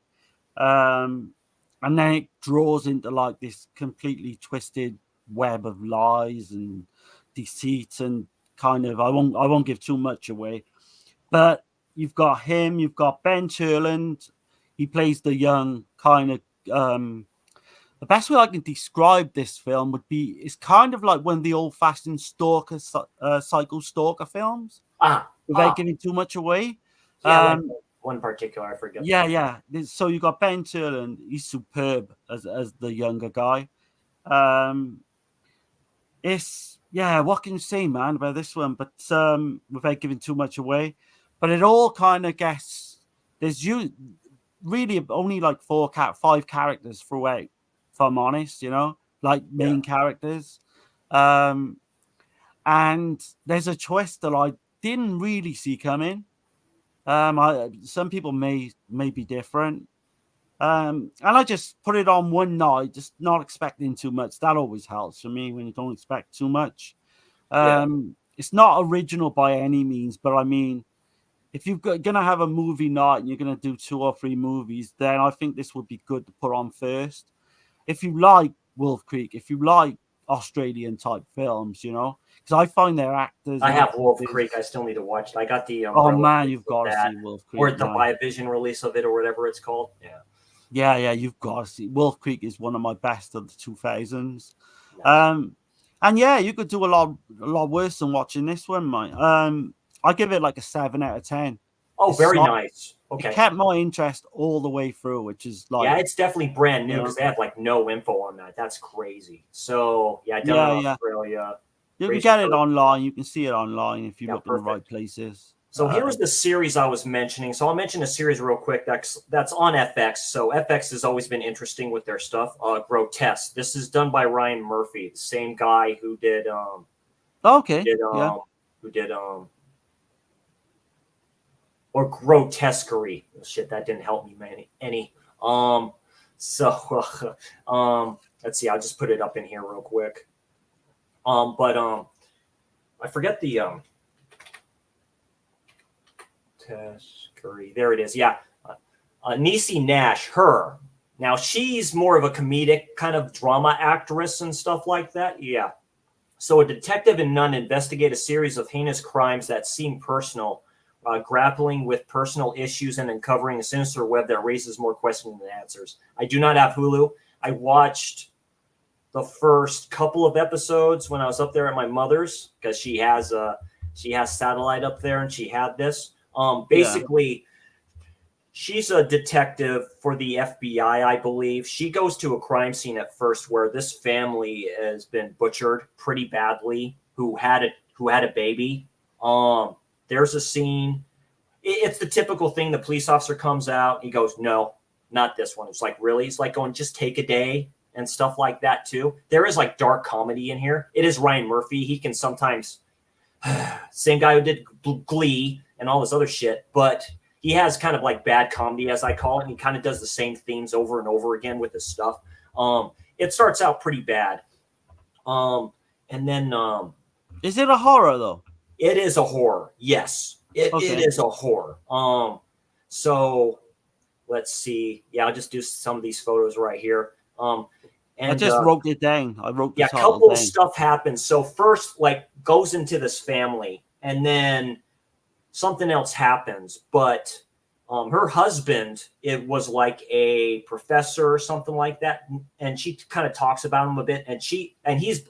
And then it draws into like this completely twisted web of lies and deceit and kind of, I won't give too much away. But you've got him, you've got Ben Cherland. He plays the young kind of, the best way I can describe this film would be it's kind of like one of the old-fashioned psycho stalker films. Without giving too much away. One particular, I forget. Yeah. So you got Ben Cherland. He's superb as the younger guy. What can you say, man, about this one? But without giving too much away, but it all kind of gets really only like 5 characters throughout, if I'm honest, like main characters. And there's a twist that I didn't really see coming. Some people may be different. And I just put it on one night, just not expecting too much. That always helps for me when you don't expect too much. It's not original by any means, but I mean, if you're going to have a movie night and you're going to do 2 or 3 movies, then I think this would be good to put on first. If you like Wolf Creek, if you like Australian type films, because I find their actors. I have Wolf Creek. I still need to watch it. I got the. Oh man, you've got to see Wolf Creek. Or the Viavision release of it, or whatever it's called. Yeah, you've got to see. Wolf Creek is one of my best of the 2000s. Nice. And yeah, you could do a lot worse than watching this one, mate. I give it like a 7 out of 10. Oh, very nice. Okay. It kept my interest all the way through, which is like... Yeah, it's definitely brand new because they have like no info on that. That's crazy. So, Australia. You can get it online. You can see it online if you look in the right places. So here's the series I was mentioning. So I'll mention a series real quick that's on FX. So FX has always been interesting with their stuff. Grotesque. This is done by Ryan Murphy, the same guy who did... or Grotesquerie. Shit, that didn't help me any. Let's see. I'll just put it up in here real quick. I forget the Grotesquerie. There it is. Yeah, Niecy Nash. Her. Now she's more of a comedic kind of drama actress and stuff like that. Yeah. So a detective and nun investigate a series of heinous crimes that seem personal. Grappling with personal issues and uncovering a sinister web that raises more questions than answers. I do not have Hulu. I watched the first couple of episodes when I was up there at my mother's because she has satellite up there and she had this. She's a detective for the FBI, I believe. She goes to a crime scene at first where this family has been butchered pretty badly. Who had a baby. There's a scene. It's the typical thing. The police officer comes out. He goes, no, not this one. It's like, really? It's like going, just take a day and stuff like that, too. There is like dark comedy in here. It is Ryan Murphy. He can sometimes, same guy who did Glee and all this other shit, but he has kind of like bad comedy, as I call it. And he kind of does the same themes over and over again with his stuff. it starts out pretty bad. And then Is it a horror though? it is a horror. Yes, it Okay. is a horror. So let's see. Yeah, I'll just do some of these photos right here. I And just wrote it down. I wrote the yeah, a title couple of down. stuff happens. So first, like, goes into this family, and then something else happens. But her husband, it was like a professor or something like that, and she kind of talks about him a bit. And he's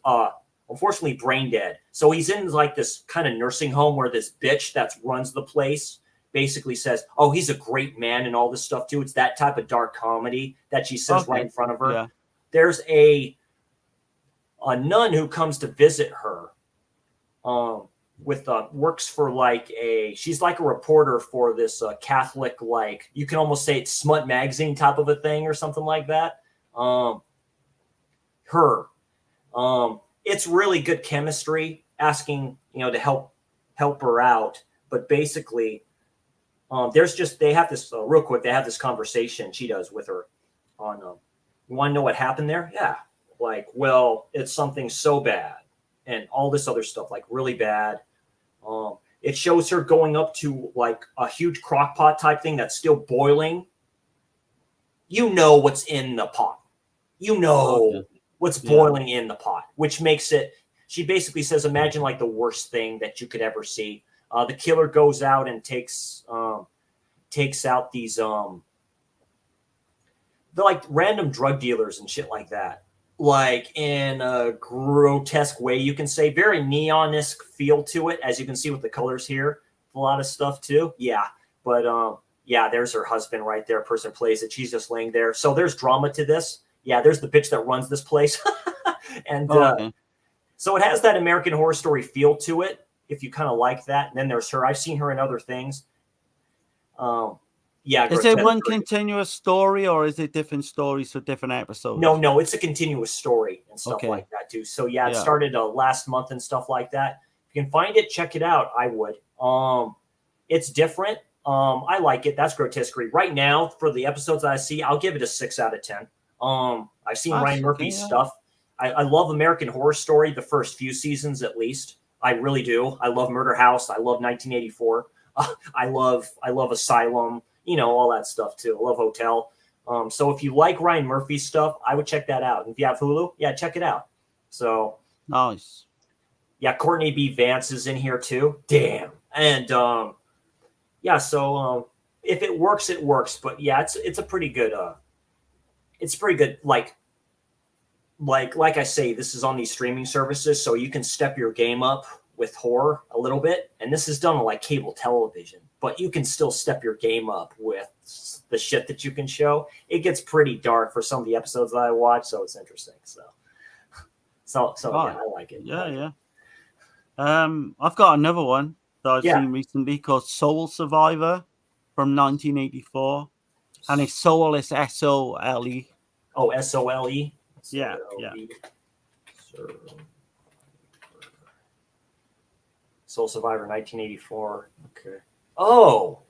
unfortunately brain dead. So he's in like this kind of nursing home where this bitch that runs the place basically says, "Oh, he's a great man," and all this stuff too. It's that type of dark comedy that she says right in front of her. Yeah. There's a nun who comes to visit her with works for like she's like a reporter for this Catholic, like, you can almost say it's smut magazine type of a thing or something like that. Her it's really good chemistry, asking to help her out. But basically they have this real quick, they have this conversation, she does, with her on you want to know what happened there? Yeah. Like, well, it's something so bad and all this other stuff, like really bad. It shows her going up to like a huge crock pot type thing that's still boiling. You know what's in the pot. You know what's boiling in the pot, which makes it, she basically says, imagine like the worst thing that you could ever see. The killer goes out and takes out these they're like random drug dealers and shit like that, like in a grotesque way, you can say. Very neon-esque feel to it, as you can see with the colors here. A lot of stuff too. Yeah. But yeah, there's her husband right there. Person plays it. She's just laying there. So there's drama to this. Yeah, there's the bitch that runs this place. And so it has that American Horror Story feel to it, if you kind of like that. And then there's her. I've seen her in other things. Yeah. Is it one continuous story, or is it different stories for different episodes? No, it's a continuous story and stuff like that too. So yeah, it started last month and stuff like that. If you can find it, check it out. I would. It's different. I like it. That's grotesquerie. Right now, for the episodes that I see, I'll give it a 6 out of 10. I've seen Ryan Murphy's stuff. I love American Horror Story, the first few seasons at least. I really do. I love Murder House. I love 1984. I love Asylum. All that stuff too. I love Hotel. So if you like Ryan Murphy's stuff, I would check that out. And if you have Hulu, yeah, check it out. So nice. Yeah, Courtney B. Vance is in here too. Damn. And yeah, so if it works, it works. But yeah, it's a pretty good like I say, this is on these streaming services, so you can step your game up with horror a little bit. And this is done on like cable television, but you can still step your game up with the shit that you can show. It gets pretty dark for some of the episodes that I watch, so it's interesting. So yeah, I like it. Yeah. I've got another one that I've seen recently called Soul Survivor from 1984, and it's Soul is SOLE. Oh, SOLE. Yeah. Soul Survivor 1984. Okay. Oh.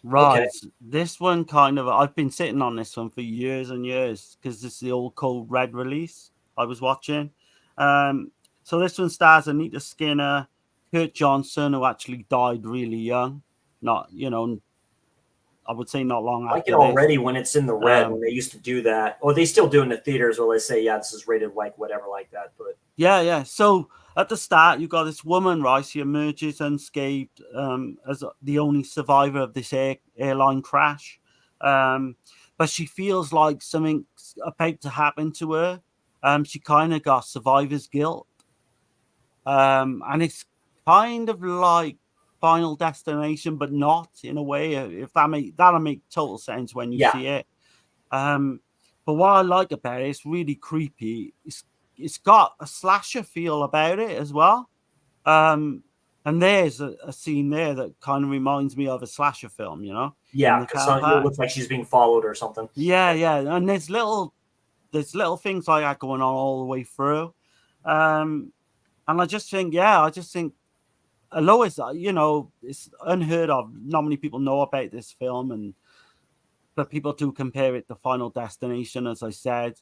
Right. Okay. This one I've been sitting on this one for years and years because this is the old Code Red release I was watching. So this one stars Anita Skinner, Kurt Johnson, who actually died really young. Not, I would say not long after. I like it already when it's in the red, when they used to do that. Or they still do in the theaters where they say, yeah, this is rated like whatever like that. But yeah. So at the start, you've got this woman, right? She emerges unscathed as the only survivor of this airline crash. But she feels like something's about to happen to her. She kind of got survivor's guilt. And it's kind of like Final Destination, but not in a way. If that'll make total sense when you see it. But what I like about it, it's really creepy. It's got a slasher feel about it as well. And there's a scene there that kind of reminds me of a slasher film, Yeah, because it looks like she's being followed or something. Yeah. And there's little things like that going on all the way through. And I just think although it's it's unheard of, not many people know about this film, but people do compare it to Final Destination, as I said.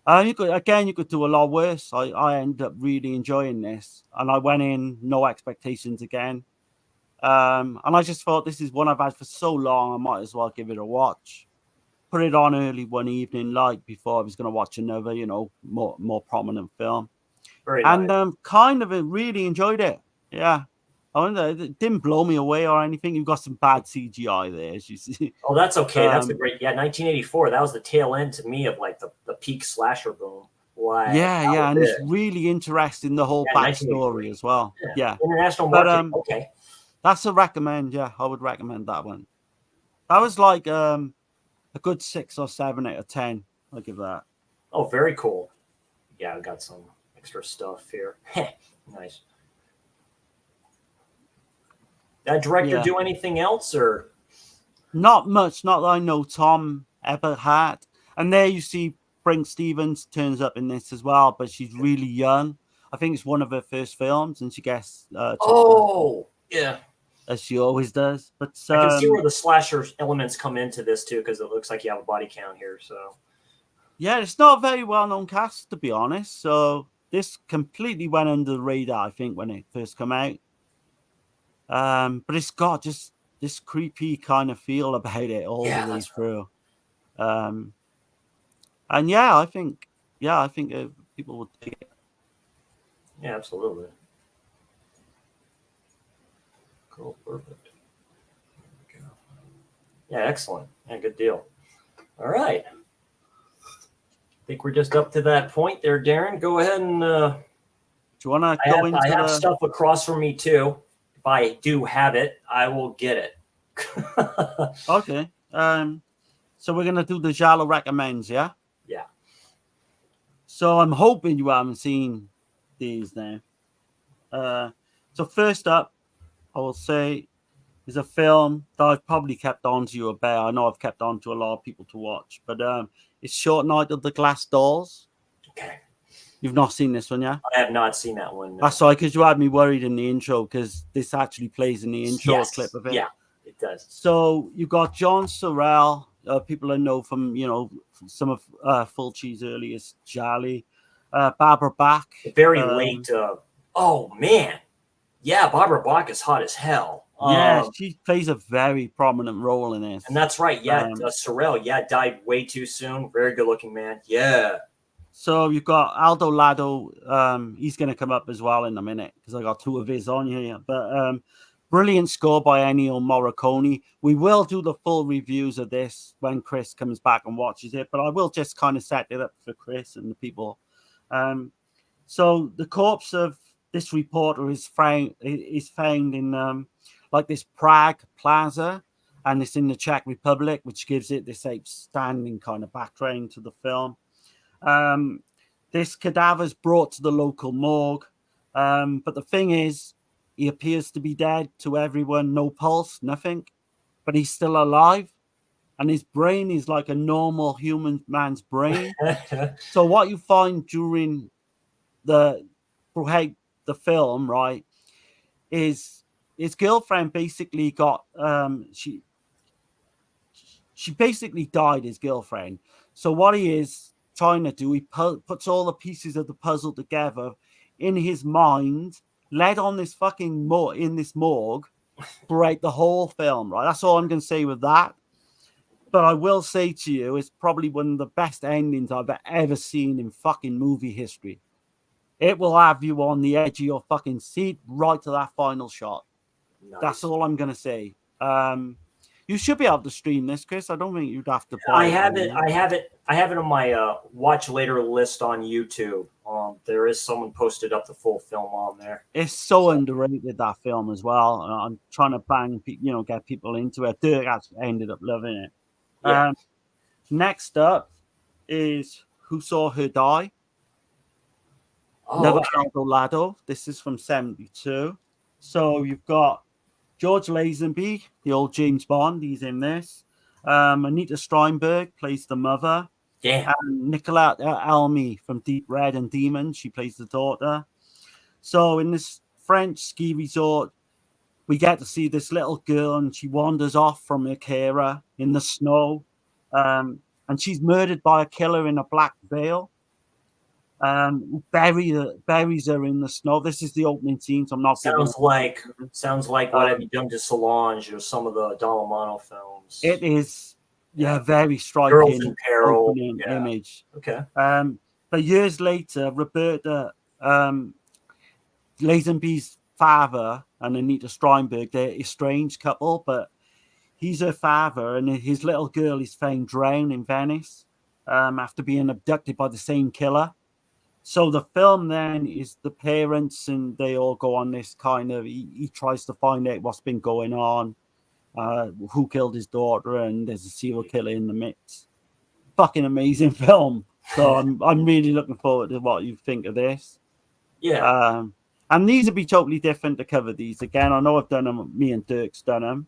You could do a lot worse. I ended up really enjoying this, and I went in no expectations again. And I just thought this is one I've had for so long. I might as well give it a watch. Put it on early one evening, like before I was going to watch another, more prominent film, Very and nice. kind of really enjoyed it. Yeah, I wonder, it didn't blow me away or anything. You've got some bad CGI there, as you see. Oh, that's okay. That's a Um, great. Yeah, 1984. That was the tail end to me of like the peak slasher boom. Like yeah, that was yeah, and it's it. really interesting the whole Yeah, backstory 1983. as well. Yeah, Yeah, international but marketing. Okay. that's a recommend. Yeah, I would recommend that one. That was like a good 6 or 7 out of 10. I'll give that. Oh, very cool. Yeah, I got some extra stuff here. Nice. That director Yeah, do anything else or? not much. Not that I know Tom ever had. And there you see Brink Stevens turns up in this as well, but she's really young. I think it's one of her first films, and she gets chocolate Oh, yeah. as she always does. But I can see where the slasher elements come into this too, because it looks like you have a body count here. So yeah, it's not a very well known cast to be honest. So this completely went under the radar, I think, when it first came out. But it's got just this creepy kind of feel about it all the yeah, way that's right. through. Um, and I think people would dig it. Yeah, absolutely. Cool, perfect. Yeah, excellent. Yeah, good deal. All right. I think we're just up to that point there, Darren. Go ahead and Do you want to I go have into the? stuff across from me too. If I do have it, I will get it. Okay. So we're gonna do the Giallo recommends, yeah. Yeah. So I'm hoping you haven't seen these now. So first up, I will say is a film that I've probably kept on to you about. I know I've kept on to a lot of people to watch, but it's Short Night of the Glass Dolls. Okay. You've not seen this one, yeah? I have not seen that one. No. That's right, because you had me worried in the intro, because this actually plays in the intro, a Yes. clip of it. Yeah, it does. So you got John Sorrell, people I know from some of Fulci's earliest Gialli, Barbara Bach. Very late. Oh man. Yeah, Barbara Bach is hot as hell. Yeah, she plays a very prominent role in this. And that's right. Yeah, Sorrell. Yeah, died way too soon. Very good looking man. Yeah. So you've got Aldo Lado. He's going to come up as well in a minute because I got two of his on here. But brilliant score by Ennio Morricone. We will do the full reviews of this when Chris comes back and watches it. But I will just kind of set it up for Chris and the people. So the corpse of this reporter is found in like this Prague plaza, and it's in the Czech Republic, which gives it this outstanding kind of background to the film. This cadaver is brought to the local morgue, but the thing is, he appears to be dead to everyone, no pulse, nothing, but he's still alive, and his brain is like a normal human man's brain. So what you find during the film, right, is his girlfriend basically got she basically died, his girlfriend. So what he is trying to do, he puts all the pieces of the puzzle together in his mind, led on this fucking in this morgue throughout the whole film, right? That's all I'm going to say with that. But I will say to you, it's probably one of the best endings I've ever seen in fucking movie history. It will have you on the edge of your fucking seat right to that final shot. Nice. That's all I'm going to say. You should be able to stream this, Chris. I don't think you'd have to buy I it. have it. I have it on my watch later list on YouTube. There is someone posted up the full film on there. It's so underrated, that film as well. I'm trying to get people into it. Dirk actually ended up loving it. Yeah. Next up is Who Saw Her Die? Oh, okay. Aldo Lado. This is from 1972. So you've got George Lazenby, the old James Bond. He's in this. Anita Steinberg plays the mother. Yeah. And Nicolette Almy from Deep Red and Demon. She plays the daughter. So in this French ski resort, we get to see this little girl, and she wanders off from her carer in the snow. And she's murdered by a killer in a black veil. Berries are in the snow. This is the opening scene, so I'm not giving. Sounds like What Have You Done to Solange or some of the Dallamano films. It is, very striking. Girls in Peril. Opening image. Okay. But years later, Roberta Lazenby's father and Anita Steinberg, they're an estranged couple, but he's her father, and his little girl is found drowned in Venice after being abducted by the same killer. So the film then is the parents, and they all go on this kind of, he tries to find out what's been going on, who killed his daughter, and there's a serial killer in the midst. Fucking amazing film. So I'm really looking forward to what you think of this. Yeah. And these would be totally different to cover these again. I know I've done them, me and Dirk's done them,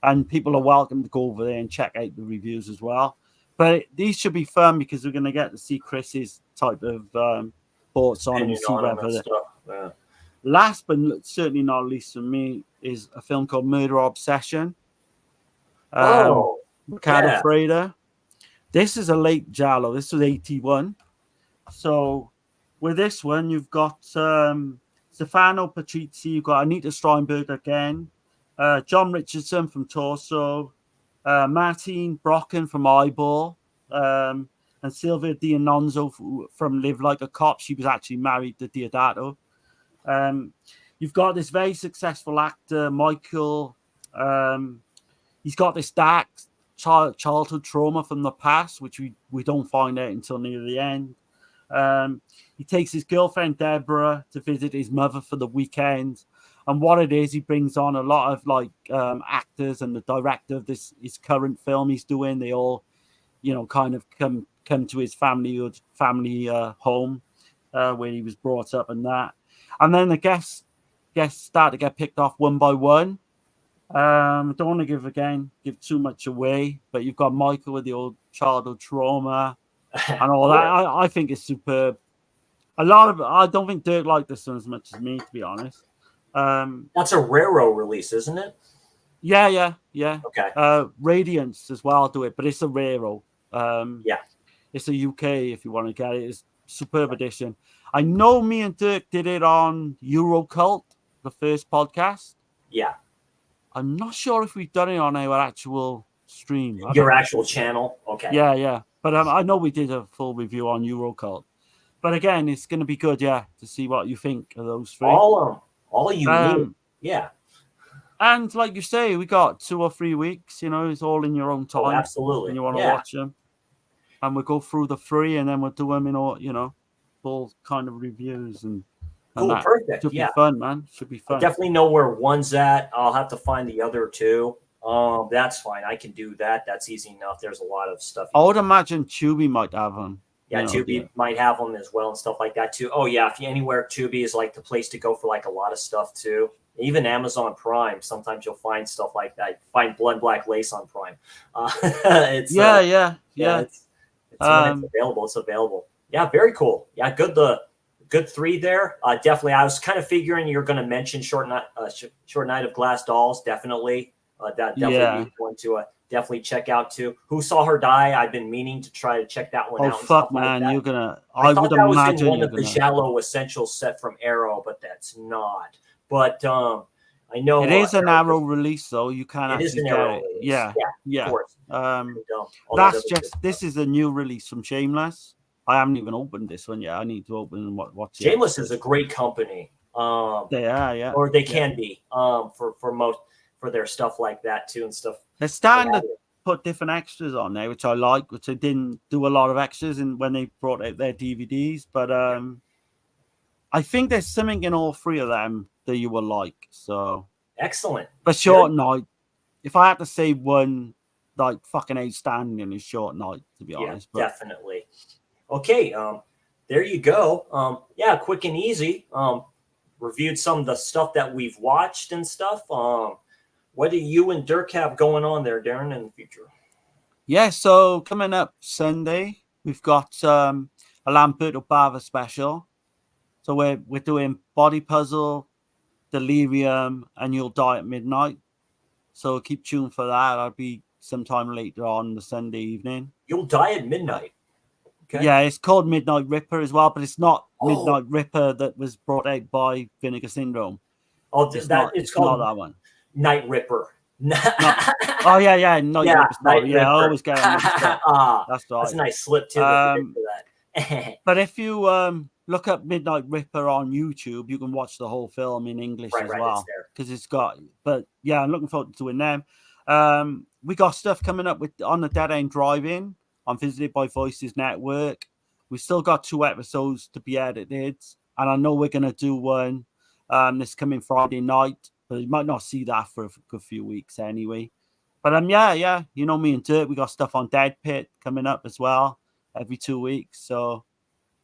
and people are welcome to go over there and check out the reviews as well. But these should be fun because we're going to get to see Chris's type of thoughts on them and see whether. Last but certainly not least for me is a film called Murder Obsession. Ricardo Freda. This is a late Giallo. This was 81. So with this one, you've got Stefano Patrizzi, you've got Anita Steinberg again, John Richardson from Torso, Martine Brocken from Eyeball, and Silvia D'Annunzio from Live Like a Cop. She was actually married to Deodato. You've got this very successful actor, Michael. He's got this dark childhood trauma from the past, which we don't find out until near the end. He takes his girlfriend Deborah to visit his mother for the weekend, and what it is, he brings on a lot of actors, and the director of his current film he's doing. They all, kind of come to his family home where he was brought up, and that, and then the guests start to get picked off one by one. Don't want to give too much away, but you've got Michael with the old childhood trauma and all that. I think it's superb. I don't think Dirk liked this one as much as me, to be honest. That's a Raro release, isn't it? Yeah. Okay. Radiance as well do it, but it's a Raro. Yeah. It's a UK if you want to get it. It's a superb edition. I know me and Dirk did it on Eurocult, the first podcast. Yeah. I'm not sure if we've done it on our actual stream. Your actual channel? Okay. Yeah. But I know we did a full review on Eurocult. But again, it's going to be good, to see what you think of those three. All you need. Yeah. And like you say, we got 2 or 3 weeks. It's all in your own time. Oh, absolutely. And you want to watch them. And we'll go through the 3, and then we'll do them in all, full kind of reviews and cool, that. perfect. Should be fun, man. Should be fun. I definitely know where one's at. I'll have to find the other 2. That's fine. I can do that. That's easy enough. There's a lot of stuff. I would imagine Tubi might have them. Yeah, Tubi might have them as well and stuff like that too. Oh yeah, if you anywhere, Tubi is like the place to go for like a lot of stuff too. Even Amazon Prime, sometimes you'll find stuff like that. Find Blood Black Lace on Prime. It's yeah. It's when it's available. It's available. Yeah, very cool. Yeah, good 3 there. Definitely, I was kind of figuring you're going to mention Short Night of Glass Dolls. Definitely, that definitely one to definitely check out too. Who Saw Her Die? I've been meaning to try to check that one out. Oh fuck, man! Like you're gonna. I would imagine one of the Giallo Essentials set from Arrow, but that's not. But I know it is an Arrow release, though. You can actually get it. Yeah. Of course. That's just this is a new release from Shameless. I haven't even opened this one yet. I need to open and watch it. Shameless is a great company. They are, yeah, or they can be for their stuff like that too and stuff. They're starting to put different extras on there, which I like, which they didn't do a lot of extras when they brought out their DVDs. But I think there's something in all 3 of them that you will like. So excellent. But Short Night, if I had to say one, like fucking outstanding, is Short Night, to be honest. But definitely. Okay, there you go. Quick and easy. Reviewed some of the stuff that we've watched and stuff. What do you and Dirk have going on there, Darren, in the future? Yeah, so coming up Sunday, we've got a Lamberto Bava special. So we're doing Body Puzzle, Delirium, and You'll Die at Midnight. So keep tuned for that. I'll be sometime later on the Sunday evening. You'll Die at Midnight. Okay. Yeah, it's called Midnight Ripper as well, but it's not Oh, Midnight Ripper that was brought out by Vinegar Syndrome. It's that not. it's It's not called that one. Night Ripper. Not. Oh yeah, Night Yeah, Ripper. Night Sorry, yeah, I Ripper. always get them mixed up. That's That's right. a nice slip too. That you did Um, for that. but if you look up Midnight Ripper on YouTube, you can watch the whole film in English as Right, it's well there. because it's got. But yeah, I'm looking forward to doing them. We got stuff coming up with on the Dead End Drive-In on Visited by Voices Network. We still got 2 episodes to be edited, and I know we're gonna do one this coming Friday night, but you might not see that for a good few weeks anyway. But yeah, you know me and Dirt, we got stuff on Dead Pit coming up as well every 2 weeks. So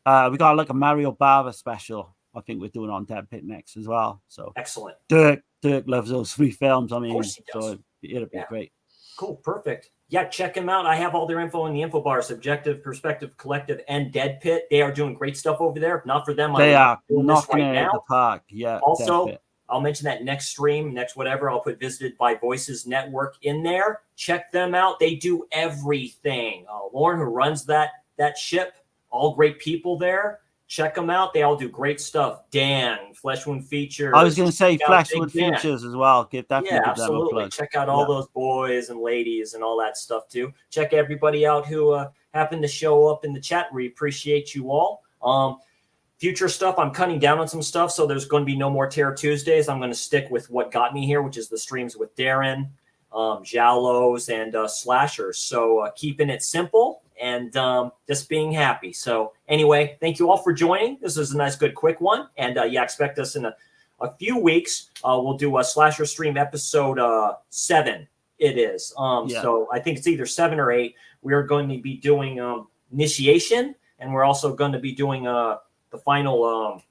we got like a Mario Bava special. I think we're doing on Dead Pit next as well. So Excellent. Dirk loves those 3 films. I Of mean, course he does. so it'll be great. Cool, perfect. Yeah, check them out. I have all their info in the info bar. Subjective, Perspective Collective, and Dead Pit. They are doing great stuff over there. If not for them, They are doing this knocking right it out of now. the park. Yeah. Also, Dead Pit. I'll mention that next stream, next whatever. I'll put Visited by Voices Network in there. Check them out. They do everything. Lauren, who runs that ship, all great people there. Check them out. They all do great stuff. Dan, Flesh Wound Features. I was going to say Check out Fleshwood Big Dan. Features as well. Definitely give them a Absolutely. plug. Check out all those boys and ladies and all that stuff too. Check everybody out who happened to show up in the chat. We appreciate you all. Future stuff, I'm cutting down on some stuff, so there's going to be no more Terror Tuesdays. I'm going to stick with what got me here, which is the streams with Darren, Giallos, and slashers. So keeping it simple and just being happy. So anyway, thank you all for joining. This is a nice, good, quick one. And expect us in a few weeks. We'll do a slasher stream episode 7. It is. So I think it's either 7 or 8. We are going to be doing initiation, and we're also going to be doing the final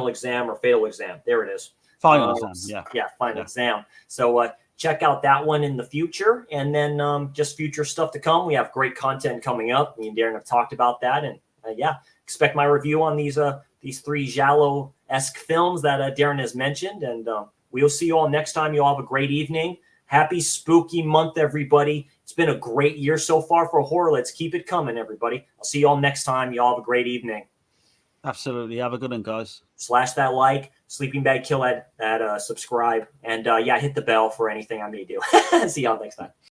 exam or fatal exam. There it is. Final exam. Yeah, final exam. So check out that one in the future, and then just future stuff to come. We have great content coming up. Me and Darren have talked about that, and expect my review on these 3 Giallo-esque films that Darren has mentioned. And we'll see you all next time. You all have a great evening. Happy spooky month, everybody. It's been a great year so far for horror. Let's keep it coming, everybody. I'll see you all next time. You all have a great evening. Absolutely. Have a good one, guys. Slash that like, sleeping bag kill that subscribe, and hit the bell for anything I may do. See y'all next time.